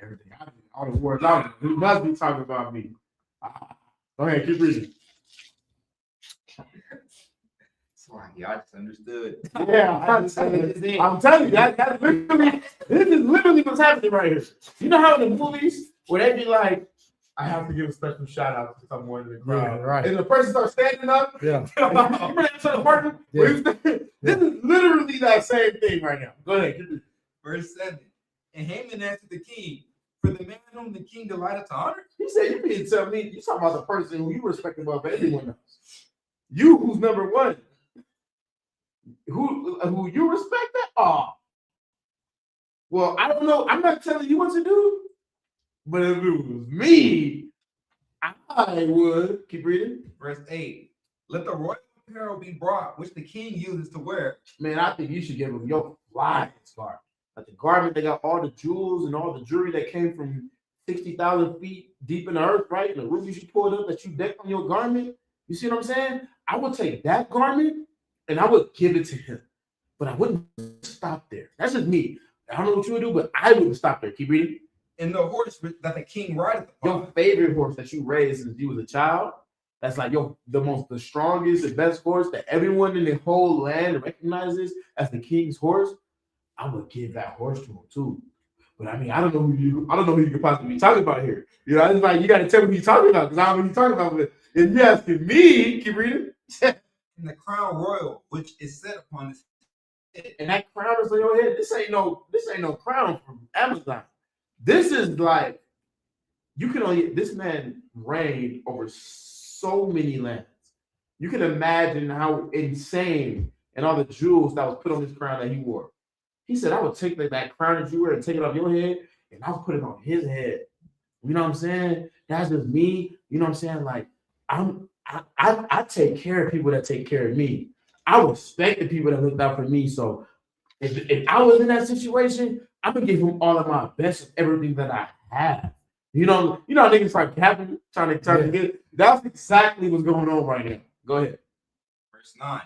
S2: Everything. I mean, all the words out. He must be talking about me. Go ahead, keep reading.
S3: Yeah, I just understood.
S2: Yeah, I'm telling you, that's literally, this is literally what's happening right here. You know how in the movies where they be like, I have to give a special shout out to someone in the crowd.
S1: Yeah, right.
S2: And the person starts standing up.
S1: Yeah.
S2: Remember that sort of partner?
S1: Yeah.
S2: This is literally that same thing right now. Go ahead. Keep reading.
S3: Verse 7. And Haman answered the king, for the man whom the king delighted to honor.
S2: He said, you mean tell me, you talking about the person who you respect above everyone else. You who's number one. Who you respect that? Oh. Well, I don't know. I'm not telling you what to do. But if it was me, I would. Keep reading.
S3: Verse 8. Let the royal apparel be brought, which the king uses to wear.
S2: Man, I think you should give him your flying garment. Like the garment that got all the jewels and all the jewelry that came from 60,000 feet deep in the earth, right? And the rubies you pulled up that you decked on your garment. You see what I'm saying? I would take that garment and I would give it to him. But I wouldn't stop there. That's just me. I don't know what you would do, but I wouldn't stop there. Keep reading.
S3: And the horse that the king rideth upon.
S2: Your favorite horse that you raised since you was a child, that's like the strongest and best horse that everyone in the whole land recognizes as the king's horse, I would give that horse to him too. But I mean, I don't know who you could possibly be talking about here. You know, it's like you gotta tell me who you're talking about, because I don't know who you're talking about. But if you're asking me, keep reading.
S3: And the crown royal, which is set upon his head.
S2: And that crown is on your head. This ain't no crown from Amazon. This is like, this man reigned over so many lands. You can imagine how insane and all the jewels that was put on this crown that he wore. He said, I would take that crown that you wear and take it off your head, and I would put it on his head. You know what I'm saying? That's just me. You know what I'm saying? Like, I take care of people that take care of me. I respect the people that looked out for me. So if I was in that situation, I'm gonna give him all of my best of everything that I have. Niggas start capping, trying to get. That's exactly what's going on right now. Go ahead.
S3: Verse 9.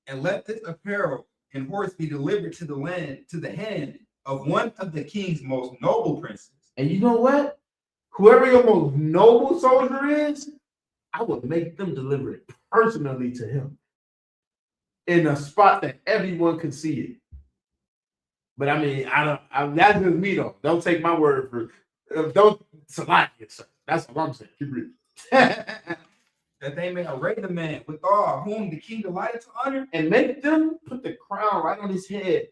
S3: And let this apparel and horse be delivered to the hand of one of the king's most noble princes.
S2: And you know what? Whoever your most noble soldier is, I would make them deliver it personally to him in a spot that everyone could see it. But I mean, that's just me though. Don't take my word for it. Don't select it, sir. That's what I'm saying. Keep reading.
S3: That they may array the man with all whom the king delighted to honor.
S2: And make them put the crown right on his head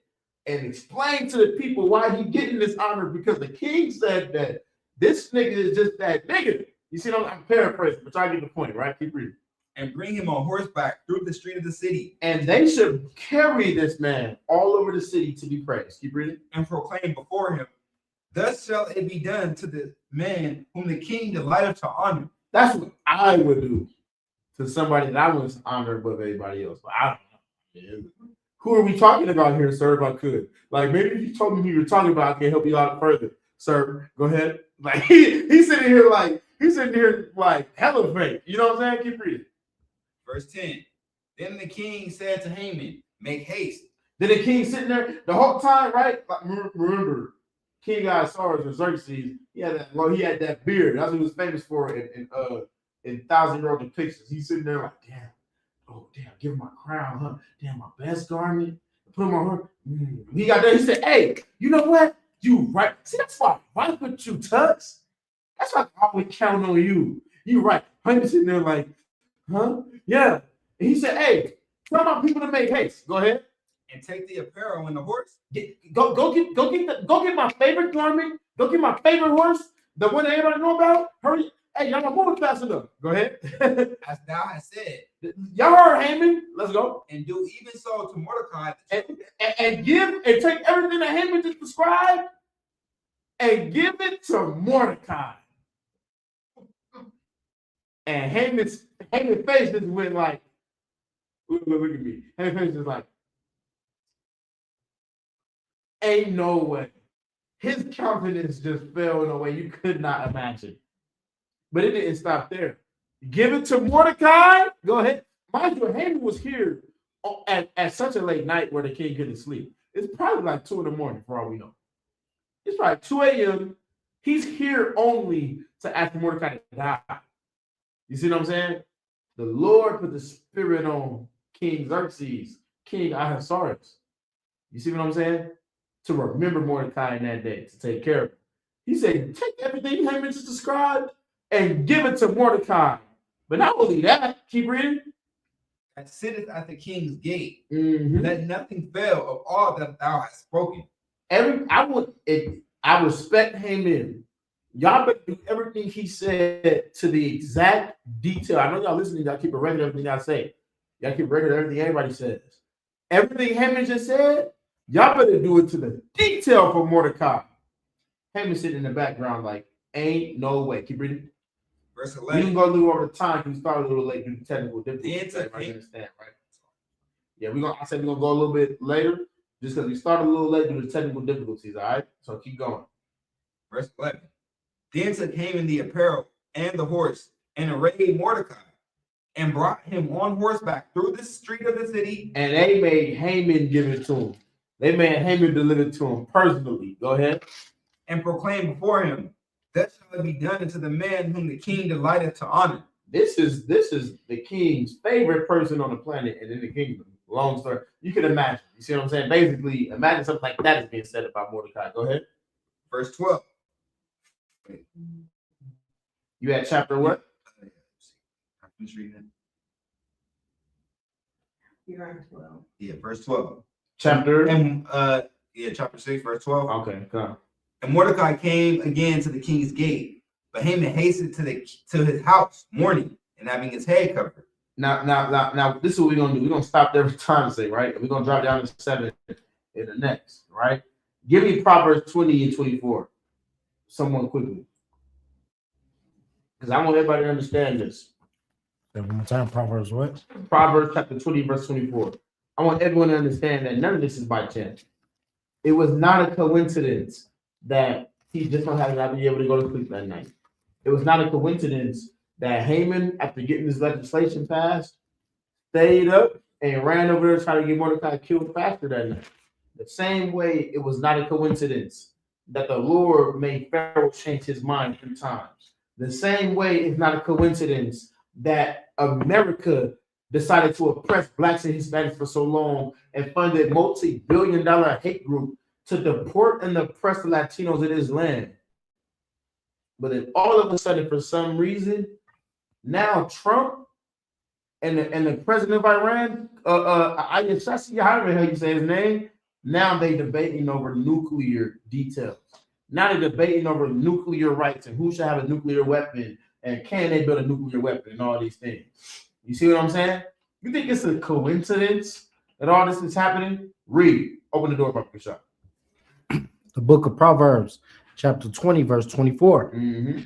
S2: and explain to the people why he getting this honor, because the king said that this nigga is just that nigga. You see, I'm paraphrasing, but I get the point, right? Keep reading.
S3: And bring him on horseback through the street of the city.
S2: And they should carry this man all over the city to be praised. Keep reading.
S3: And proclaim before him, thus shall it be done to the man whom the king delighteth to honor.
S2: That's what I would do to somebody that I want to honor above everybody else. But I don't know. Who are we talking about here, sir? If I could, like, maybe if you told me who you were talking about, I can help you out further, sir. Go ahead. Like he's sitting here like hella fake. You know what I'm saying? Keep reading.
S3: Verse 10. Then the king said to Haman, make haste.
S2: Then the king sitting there the whole time, right? Like, remember, King Ahasuerus or Xerxes, he had that beard. That's what he was famous for in 1,000-year-old depictions. He's sitting there like, damn, give him my crown, huh? Damn, my best garment. Put him on her. He got there. He said, hey, you know what? You right. See, that's why I put you, Tux. That's why I always count on you. You right. I'm sitting there like, huh? Yeah. And he said, hey, tell my people to make haste. Go ahead.
S3: And take the apparel and the horse.
S2: Go get my favorite garment. Go get my favorite horse. The one that everybody know about. Hurry. Hey, y'all not moving fast enough. Go ahead.
S3: As thou hast said.
S2: Y'all heard Haman. Let's go.
S3: And do even so to Mordecai.
S2: And take everything that Haman just prescribed and give it to Mordecai. And Haman's face just went like, look at me. Haman's face is like, ain't no way. His confidence just fell in a way you could not imagine. But it didn't stop there. Give it to Mordecai. Go ahead. Mind you, Haman was here at such a late night where the king couldn't sleep. It's probably like 2 a.m. for all we know. It's probably 2 a.m. He's here only to ask Mordecai to die. You see what I'm saying? The Lord put the spirit on King Xerxes, King Ahasuerus. You see what I'm saying? To remember Mordecai in that day, to take care of him. He said, take everything Haman just described and give it to Mordecai. But not only that, keep reading.
S3: That sitteth at the king's gate.
S2: Mm-hmm.
S3: Let nothing fail of all that thou hast spoken.
S2: I respect Haman. Y'all better do everything he said to the exact detail. I know y'all listening, y'all keep a record of everything I say. Y'all keep a record of everything everybody says. Everything Haman just said, y'all better do it to the detail for Mordecai. Haman sitting in the background like, ain't no way. Keep reading.
S3: Verse
S2: We
S3: 11.
S2: didn't go a little over the time because we started a little late due to technical difficulties.
S3: Yeah,
S2: I understand, right? Yeah, I said we're gonna go a little bit later just because we started a little late due to technical difficulties. All right, so keep going.
S3: Verse 11. Then took Haman the apparel and the horse and arrayed Mordecai and brought him on horseback through the street of the city.
S2: And they made Haman give it to him. They made Haman deliver it to him personally. Go ahead.
S3: And proclaimed before him, thus shall it be done unto the man whom the king delighteth to honor.
S2: This is the king's favorite person on the planet and in the kingdom. Long story. You can imagine. You see what I'm saying? Basically, imagine something like that is being said about Mordecai. Go ahead.
S3: Verse 12.
S2: You had chapter what?
S3: I finished reading it.
S6: You're on 12.
S3: Yeah, verse 12.
S2: Chapter.
S3: And chapter 6, verse 12.
S2: Okay, go.
S3: And Mordecai came again to the king's gate, but Haman hastened to his house mourning and having his head covered.
S2: Now, this is what we're gonna do. We're gonna stop there every time, say, right? We're gonna drop down to 7 in the next, right? Give me Proverbs 20 and 24. Someone quickly. Because I want everybody to understand this.
S1: One more time, Proverbs what?
S2: Proverbs chapter 20, verse 24. I want everyone to understand that none of this is by chance. It was not a coincidence that he just don't have to be able to go to sleep that night. It was not a coincidence that Haman, after getting this legislation passed, stayed up and ran over there trying to get Mordecai killed faster that night. The same way, it was not a coincidence that the Lord made Pharaoh change his mind 3 times. The same way, it's not a coincidence that America decided to oppress blacks and Hispanics for so long and funded multi-billion-dollar hate group to deport and oppress the Latinos in this land. But then all of a sudden, for some reason, now Trump and the president of Iran, Ayatollah, however you say his name, now they debating over nuclear details. Now they're debating over nuclear rights and who should have a nuclear weapon and can they build a nuclear weapon and all these things. You see what I'm saying? You think it's a coincidence that all this is happening? Read. Open the door, Papa Shop.
S1: The book of Proverbs, chapter 20, verse 24.
S2: Mm-hmm.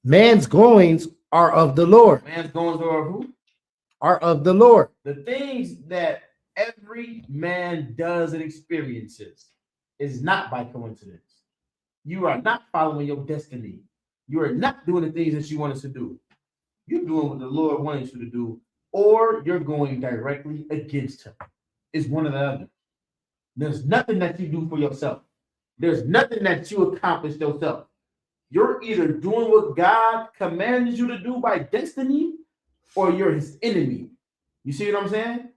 S1: Man's goings are of the Lord.
S2: Man's going to who?
S1: Are of the Lord.
S2: The things that every man does and experiences is not by coincidence. You are not following your destiny. You are not doing the things that you want us to do. You're doing what the Lord wants you to do, or you're going directly against him. It's one or the other. There's nothing that you do for yourself. There's nothing that you accomplish yourself. You're either doing what God commands you to do by destiny, or you're his enemy. You see what I'm saying?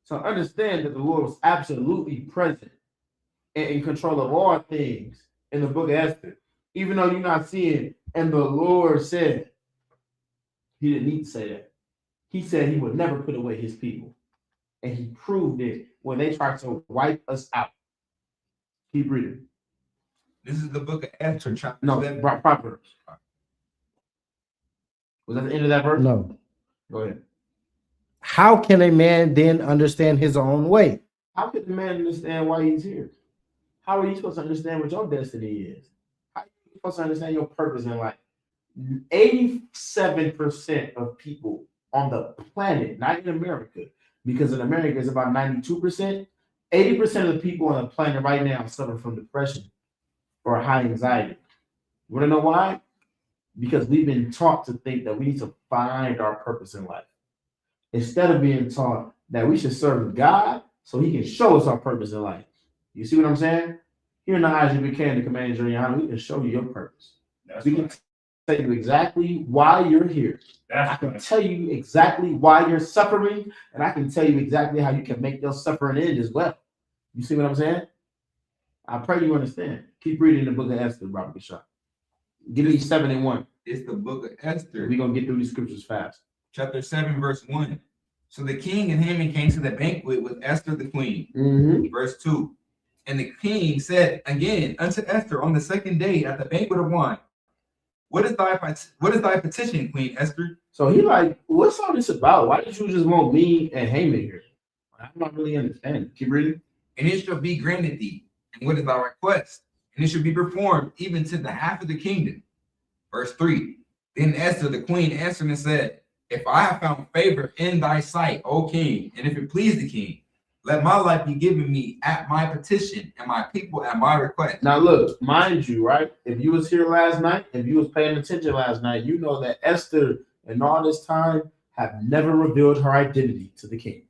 S2: So understand that the Lord was absolutely present and in control of all things in the book of Esther. Even though you're not seeing, and the Lord said, he didn't need to say that. He said he would never put away his people. And he proved it when they tried to wipe us out. Keep reading.
S3: This is the book of Esther, chapter
S2: No,
S3: 7.
S2: Proverbs. Was that the end of that verse?
S1: No.
S2: Go ahead.
S1: How can a man then understand his own way?
S2: How could the man understand why he's here? How are you supposed to understand what your destiny is? How are you supposed to understand your purpose in life? 87% of people on the planet, not in America, because in America it's about 92%, 80% of the people on the planet right now suffer from depression or high anxiety. You want to know why? Because we've been taught to think that we need to find our purpose in life, instead of being taught that we should serve God so he can show us our purpose in life. You see what I'm saying? Here in the eyes, if we can, to command your honor, we can show you your purpose. We can tell you exactly why you're here. I can tell you exactly why you're suffering, and I can tell you exactly how you can make your suffering end as well. You see what I'm saying? I pray you understand. Keep reading the book of Esther, Robert Bishop. Give me 7 and 1.
S3: It's the book of Esther.
S2: We're going to get through these scriptures fast.
S3: Chapter 7, verse 1. So the king and Haman came to the banquet with Esther the queen.
S2: Mm-hmm.
S3: Verse 2. And the king said again unto Esther on the second day at the banquet of wine, What is thy petition, Queen Esther?
S2: So he like, what's all this about? Why did you just want me and Haman here? I'm not really understanding. Keep reading.
S3: And it shall be granted thee. And what is thy request? And it shall be performed even to the half of the kingdom. Verse 3. Then Esther the queen answered and said, If I have found favor in thy sight, O king, and if it please the king, let my life be given me at my petition and my people at my request.
S2: Now look, mind you, right? If you was here last night, if you was paying attention last night, you know that Esther in all this time have never revealed her identity to the king.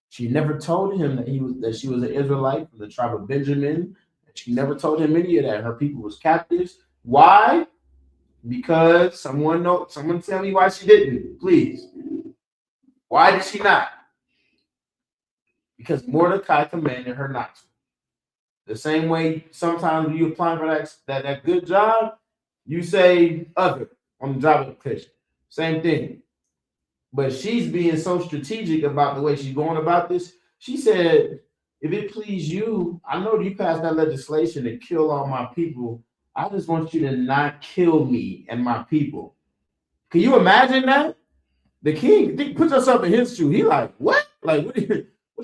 S2: She never told him that she was an Israelite from the tribe of Benjamin. She never told him any of that. Her people was captives. Why? Because someone tell me why she didn't, please. Why did she not? Because Mordecai commanded her not to. The same way sometimes when you apply for that good job, you say other on the job application. Same thing. But she's being so strategic about the way she's going about this. She said, if it please you, I know you passed that legislation to kill all my people. I just want you to not kill me and my people. Can you imagine that? The king put yourself in his shoe. He like, what? Like, what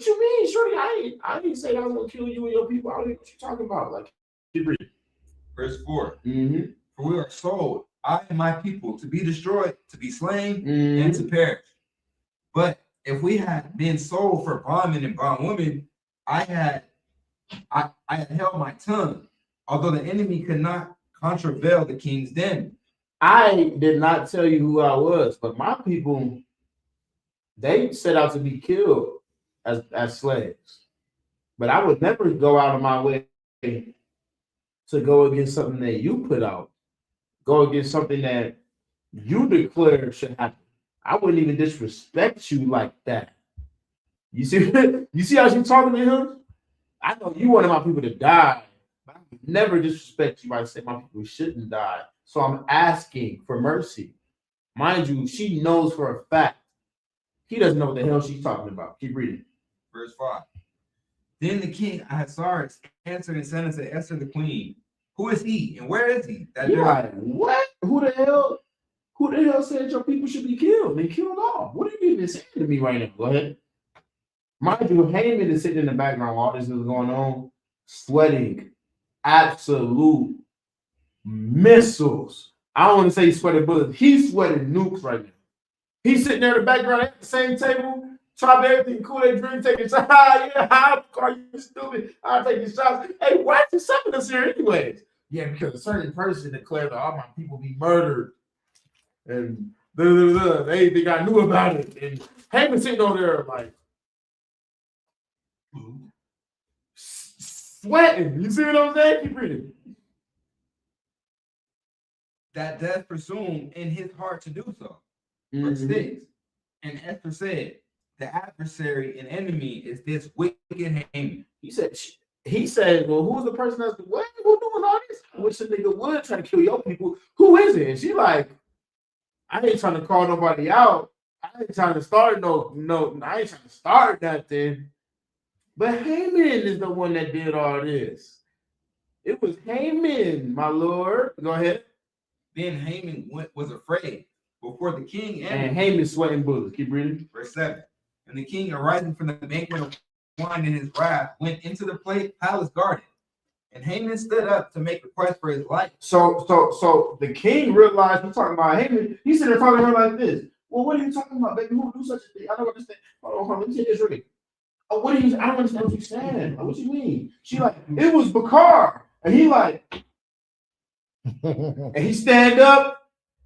S2: you mean? Shorty, I didn't say I was gonna kill you and your people. I don't know what you talking about. Like, keep reading.
S3: Verse 4.
S2: Mm-hmm.
S3: For we are sold I and my people to be destroyed, to be slain,
S2: Mhm.
S3: and to perish. But if we had been sold for bondmen and bondwomen, I had held my tongue, although the enemy could not contravail the king's den.
S2: I did not tell you who I was, but my people, they set out to be killed as slaves. But I would never go out of my way to go against something that you put out, go against something that you declare should happen. I wouldn't even disrespect you like that. You see, you see how she's talking to him? I know you wanted my people to die, but I would never disrespect you by saying my people shouldn't die. So I'm asking for mercy. Mind you, she knows for a fact he doesn't know what the hell she's talking about. Keep reading.
S3: Verse 5. Then the king Ahasuerus answered and said unto Esther the queen, who is he and where is he? That
S2: You're like, what? Who the hell? Who the hell said your people should be killed? They killed off. What are you even saying to me right now? Go ahead. Mind you, Haman is sitting in the background while this is going on, sweating absolute missiles. I don't want to say he's sweating bullets. He's sweating nukes right now. He's sitting there in the background at the same table, trying everything cool. They drink, taking shots. Yeah, how are you stupid? I'm taking shots. Hey, why is something us here anyways? Yeah, because a certain person declared that all my people be murdered. And they think I knew about it. And Haman sitting over there like sweating. You see what I'm saying? Keep reading.
S3: that death presumed in his heart to do so. Verse 6. And Esther said, the adversary and enemy is this wicked Haman.
S2: He said, well, who's the person that's what? Who doing all this? I wish a nigga would try to kill your people. Who is it? And she like, I ain't trying to call nobody out. I ain't trying to start no, I ain't trying to start nothing. But Haman is the one that did all this. It was Haman, my lord. Go ahead.
S3: Then Haman was afraid before the king
S2: And Haman sweating bullets. Keep reading.
S3: Verse 7. And the king, arising from the banquet of wine in his wrath, went into the palace garden. And Haman stood up to make request for his life.
S2: So the king realized we're talking about Haman. He's sitting there talking to her like this. Well, what are you talking about, baby? Who would do such a thing? I don't understand. Hold on, let me take this read. Oh, what are you? I don't understand what you're saying. What you mean? She like, it was Bakar. And he like, and he stand up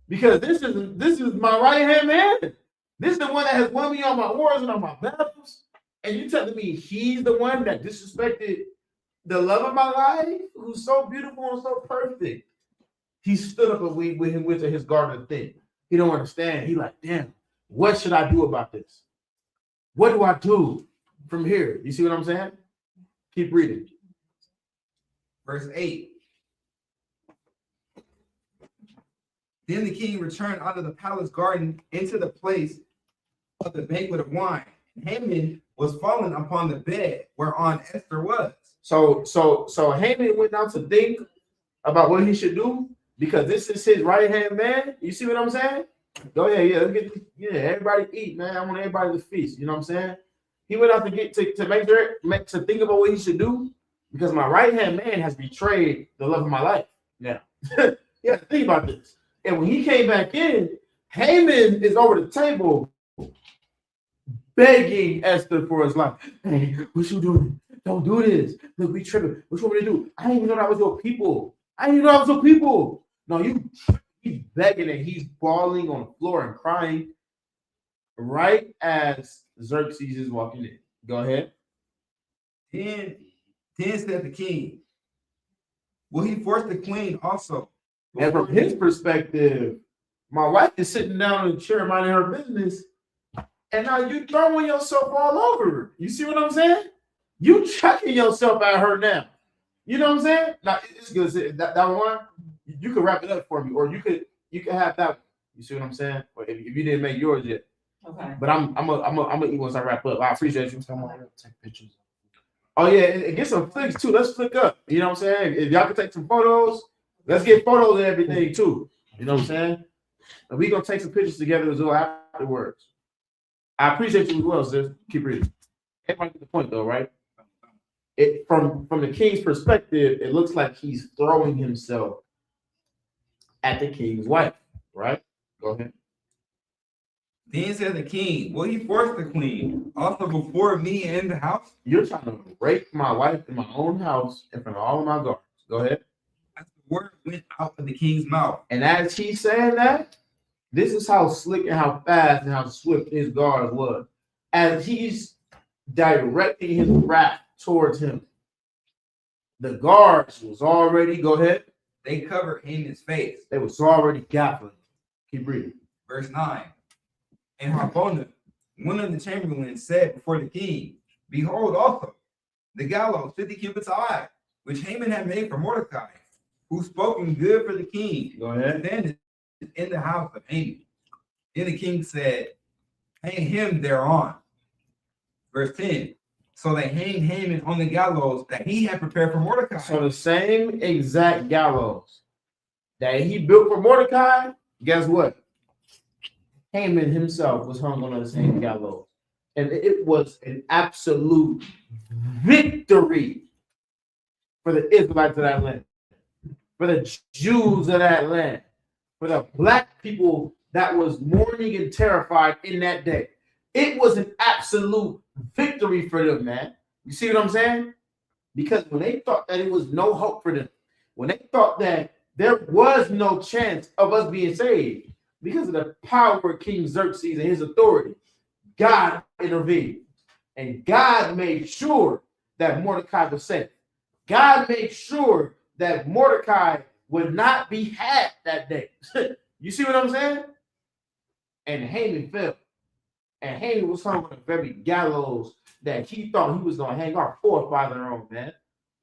S2: because this is my right hand man. This is the one that has won me on my wars and on my battles. And you telling me he's the one that disrespected the love of my life, who's so beautiful and so perfect. He stood up and we with him went to his garden thing. He don't understand. He like, damn, what should I do about this? What do I do from here? You see what I'm saying? Keep reading.
S3: Verse 8. Then the king returned out of the palace garden into the place of the banquet of wine. Haman was fallen upon the bed whereon Esther was.
S2: So Haman went out to think about what he should do because this is his right hand man. You see what I'm saying? Go ahead, everybody eat, man. I want everybody to feast. You know what I'm saying? He went out to get to make to think about what he should do because my right hand man has betrayed the love of my life. Now, yeah, think about this. And when he came back in, Haman is over the table begging Esther for his life. Hey, what you doing? Don't do this. Look, we tripping. What you want me to do? I didn't even know that was your people. No, he's begging and he's bawling on the floor and crying right as Xerxes is walking in. Go ahead.
S3: Then said the king, will he force the queen also?
S2: And from his perspective, my wife is sitting down in the chair minding her business, and now you throwing yourself all over her. You see what I'm saying? You chucking yourself at her now. You know what I'm saying? Now it's good. That one, you could wrap it up for me, or you could have that one. You see what I'm saying? Or if you didn't make yours yet.
S6: Okay.
S2: But I'm gonna eat once I wrap up. I appreciate you. Take pictures. Oh yeah, and get some flicks too. Let's flick up. You know what I'm saying? If y'all can take some photos, let's get photos and everything too. You know what I'm saying? And we gonna take some pictures together as well afterwards. I appreciate you as well, sis. Keep reading. Everybody get the point though, right? From the king's perspective, it looks like he's throwing himself at the king's wife, right? Go ahead.
S3: Then said the king, will he force the queen also before me in the house?
S2: You're trying to rape my wife in my own house in front of all of my guards. Go ahead.
S3: As the word went out of the king's mouth.
S2: And as he's saying that, this is how slick and how fast and how swift his guards was. As he's directing his wrath towards him, the guards was already, go ahead,
S3: They covered Haman's face.
S2: they was already gaffing. Keep reading.
S3: Verse 9. And Harbona, one of the chamberlains, said before the king, behold also the gallows 50 cubits high, which Haman had made for Mordecai, who spoken good for the king.
S2: Go ahead.
S3: Then in the house of Haman. Then the king said, hang him thereon. Verse 10. So they hanged Haman on the gallows that he had prepared for Mordecai.
S2: So the same exact gallows that he built for Mordecai, guess what? Haman himself was hung on the same gallows. And it was an absolute victory for the Israelites of that land, for the Jews of that land, for the black people that was mourning and terrified in that day. It was an absolute victory for them, man. You see what I'm saying? Because when they thought that it was no hope for them, when they thought that there was no chance of us being saved, because of the power of King Xerxes and his authority, God intervened. And God made sure that Mordecai was safe. God made sure that Mordecai would not be had that day. You see what I'm saying? And Haman fell. And Haman was hung on the very gallows that he thought he was going to hang our forefather on, man.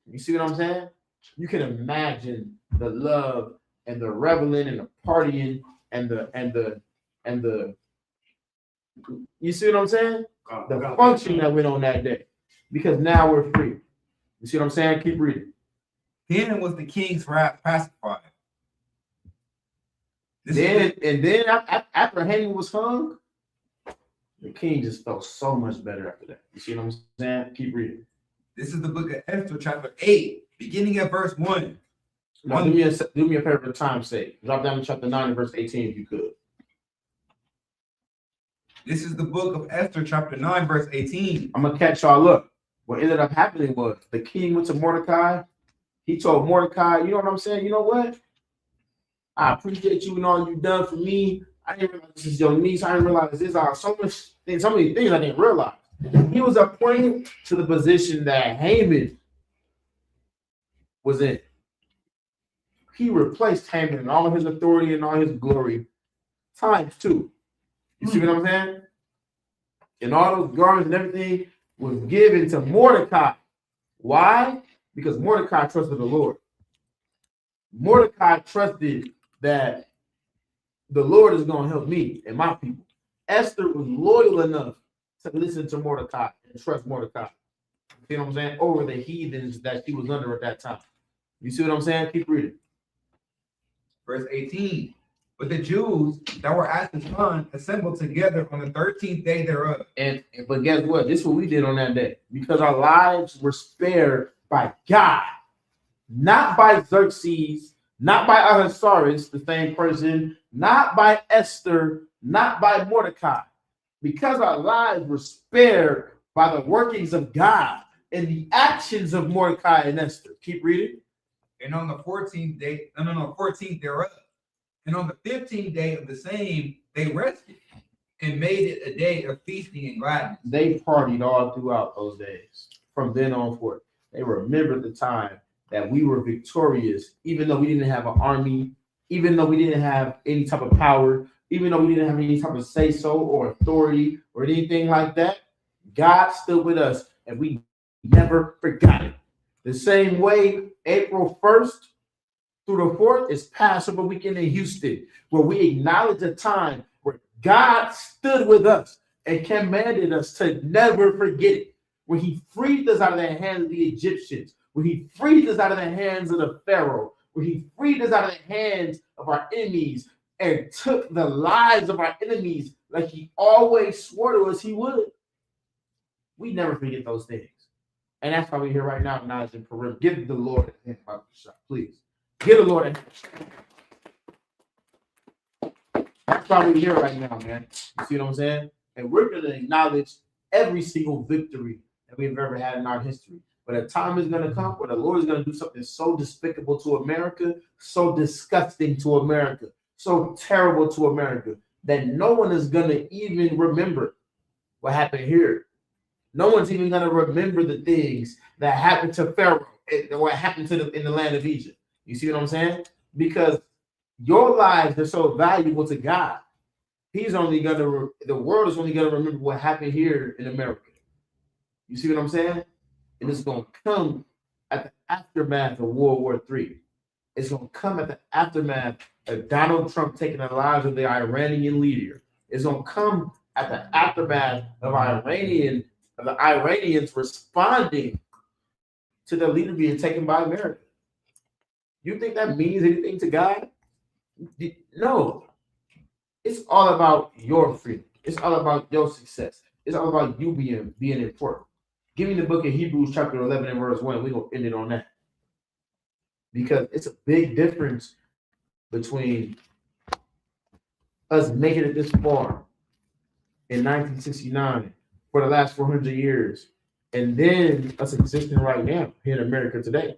S2: You see what I'm saying? You can imagine the love and the reveling and the partying and the you see what I'm saying? The function that went on that day. Because now we're free. You see what I'm saying? Keep reading.
S3: Then was the king's wrath pacified.
S2: Then after Haman was hung, the king just felt so much better after that. You see what I'm saying? Keep reading.
S3: This is the book of Esther, chapter 8, beginning at verse 1.
S2: Now, do me a favor for time's sake. Drop down to chapter 9 and verse 18 if you could.
S3: This is the book of Esther, chapter 9, verse 18.
S2: I'm gonna catch y'all up. What ended up happening was the king went to Mordecai. He told Mordecai, you know what I'm saying? You know what? I appreciate you and all you've done for me. I didn't realize this is your niece. I didn't realize this is so many things I didn't realize. He was appointed to the position that Haman was in. He replaced Haman in all of his authority and all his glory times two. You see what I'm saying? And all those garments and everything was given to Mordecai. Why? Because Mordecai trusted the Lord. Mordecai trusted that the Lord is going to help me and my people. Esther was loyal enough to listen to Mordecai and trust Mordecai. You know what I'm saying? Over the heathens that she was under at that time. You see what I'm saying? Keep reading.
S3: Verse 18. But the Jews that were at the time assembled together on the 13th day thereof.
S2: But guess what? This is what we did on that day. Because our lives were spared by God, not by Xerxes, not by Ahasuerus, the same person, not by Esther, not by Mordecai. Because our lives were spared by the workings of God and the actions of Mordecai and Esther. Keep reading.
S3: And on the 14th day, 14th thereof. And on the 15th day of the same, they rested and made it a day of feasting and gladness.
S2: They partied all throughout those days. From then on forth, they remembered the time that we were victorious, even though we didn't have an army, even though we didn't have any type of power, even though we didn't have any type of say-so or authority or anything like that. God stood with us, and we never forgot it. The same way, April 1st through the 4th is Passover weekend in Houston, where we acknowledge a time where God stood with us and commanded us to never forget it. When he freed us out of the hands of the Egyptians, when he freed us out of the hands of the Pharaoh, when he freed us out of the hands of our enemies and took the lives of our enemies like he always swore to us he would. We never forget those things. And that's why we're here right now, Nas in Purim. Give the Lord a hand, please. Give the Lord a hand. That's why we're here right now, man. You see what I'm saying? And we're going to acknowledge every single victory that we've ever had in our history. But a time is going to come where the Lord is going to do something so despicable to America, so disgusting to America, so terrible to America, that no one is going to even remember what happened here. No one's even going to remember the things that happened to Pharaoh and what happened to them in the land of Egypt. You see what I'm saying? Because your lives are so valuable to God. He's only going to, the world is only going to remember what happened here in America. You see what I'm saying? And it's going to come at the aftermath of World War III. It's going to come at the aftermath of Donald Trump taking the lives of the Iranian leader. It's going to come at the aftermath of the Iranians responding to the leader being taken by America. You think that means anything to God? No. It's all about your freedom. It's all about your success. It's all about you being important. Give me the book of Hebrews chapter 11 and verse 1. We're going to end it on that. Because it's a big difference between us making it this far in 1969 for the last 400 years and then us existing right now here in America today.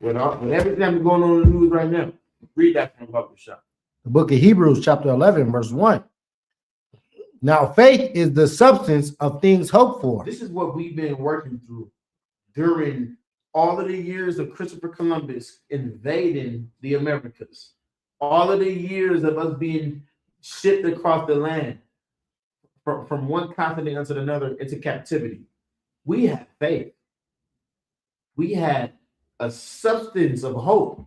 S2: With everything that's going on in the news right now. Read that from Public Shop.
S1: The book of Hebrews chapter 11 verse 1. Now faith is the substance of things hoped for.
S2: This is what we've been working through during all of the years of Christopher Columbus invading the Americas. All of the years of us being shipped across the land from one continent unto another into captivity. We had faith. We had a substance of hope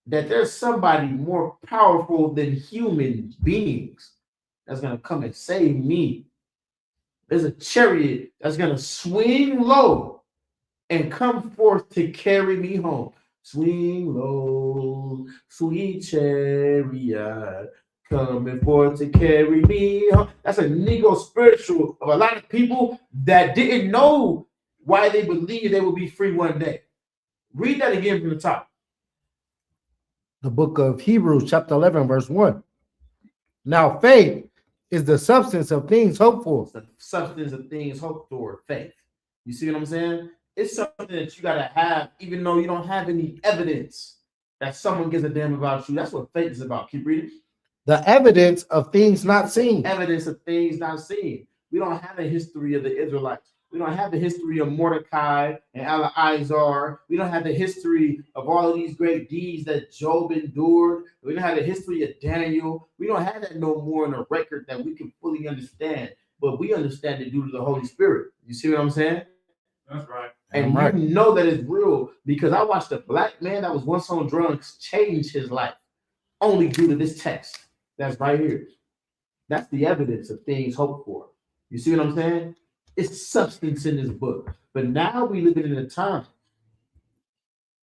S2: that there's somebody more powerful than human beings that's going to come and save me. There's a chariot that's going to swing low and come forth to carry me home. Swing low, sweet chariot, coming forth to carry me home. That's a Negro spiritual of a lot of people that didn't know why they believed they would be free one day. Read that again from the top.
S1: The book of Hebrews chapter 11 verse 1. Now faith is the substance of things hoped for.
S2: It's the substance of things hoped for, faith. You see what I'm saying? It's something that you got to have, even though you don't have any evidence that someone gives a damn about you. That's what faith is about. Keep reading.
S1: The evidence of things not seen.
S2: Evidence of things not seen. We don't have a history of the Israelites. We don't have the history of Mordecai and Eleazar. We don't have the history of all of these great deeds that Job endured. We don't have the history of Daniel. We don't have that no more in a record that we can fully understand. But we understand it due to the Holy Spirit. You see what I'm saying?
S5: That's right.
S2: And
S1: Right.
S2: you know that it's real because I watched a black man that was once on drugs change his life only due to this text that's right here. That's the evidence of things hoped for. You see what I'm saying? It's substance in this book. But now we live in a time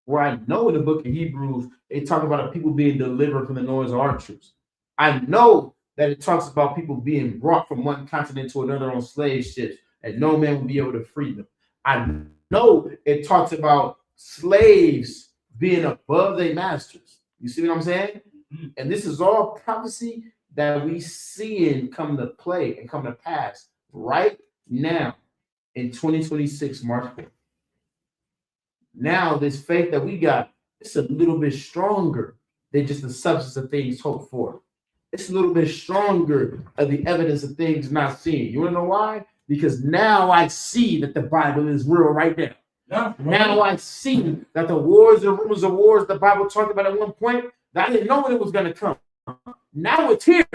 S2: where I know in the book of Hebrews, they talk about people being delivered from the noise of archers. I know that it talks about people being brought from one continent to another on slave ships, and no man will be able to free them. I know it talks about slaves being above their masters. You see what I'm saying? And this is all prophecy that we see come to play and come to pass right now in 2026, March 4th. Now, this faith that we got, it's a little bit stronger than just the substance of things hoped for. It's a little bit stronger of the evidence of things not seen. You want to know why? Because now I see that the Bible is real right now.
S5: Yeah.
S2: Now I see that the wars and rumors of wars the Bible talked about at one point, that I didn't know when it was going to come. Now it's here.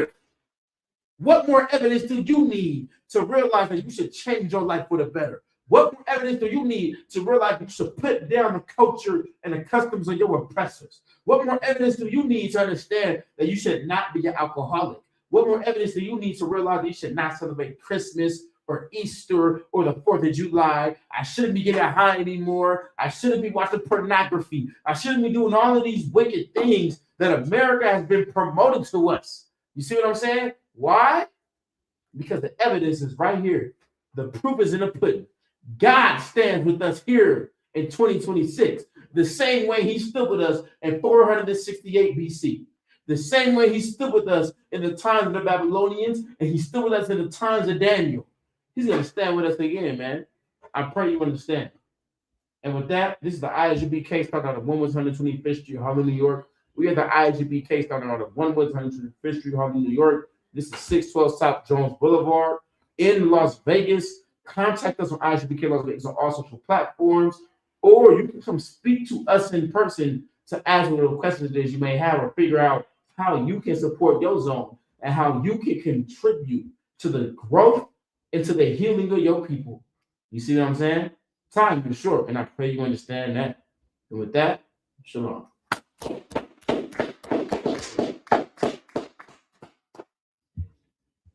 S2: What more evidence do you need to realize that you should change your life for the better? What more evidence do you need to realize that you should put down the culture and the customs of your oppressors? What more evidence do you need to understand that you should not be an alcoholic? What more evidence do you need to realize that you should not celebrate Christmas or Easter or the 4th of July? I shouldn't be getting high anymore. I shouldn't be watching pornography. I shouldn't be doing all of these wicked things that America has been promoting to us. You see what I'm saying? Why? Because the evidence is right here. The proof is in the pudding. God stands with us here in 2026, the same way he stood with us in 468 BC, The same way he stood with us in the times of the Babylonians, and he stood with us in the times of Daniel. He's going to stand with us again, man. I pray you understand. And with that, this is the ISGB case starting out of 125th Street, Harlem, New York. We have the ISGB case starting out of 125th Street, Harlem, New York. This is 612 South Jones Boulevard in Las Vegas. Contact us on ISGBK Las Vegas on all social platforms, or you can come speak to us in person to ask whatever questions that you may have or figure out how you can support your zone and how you can contribute to the growth and to the healing of your people. You see what I'm saying? Time is short, and I pray you understand that. And with that, shalom.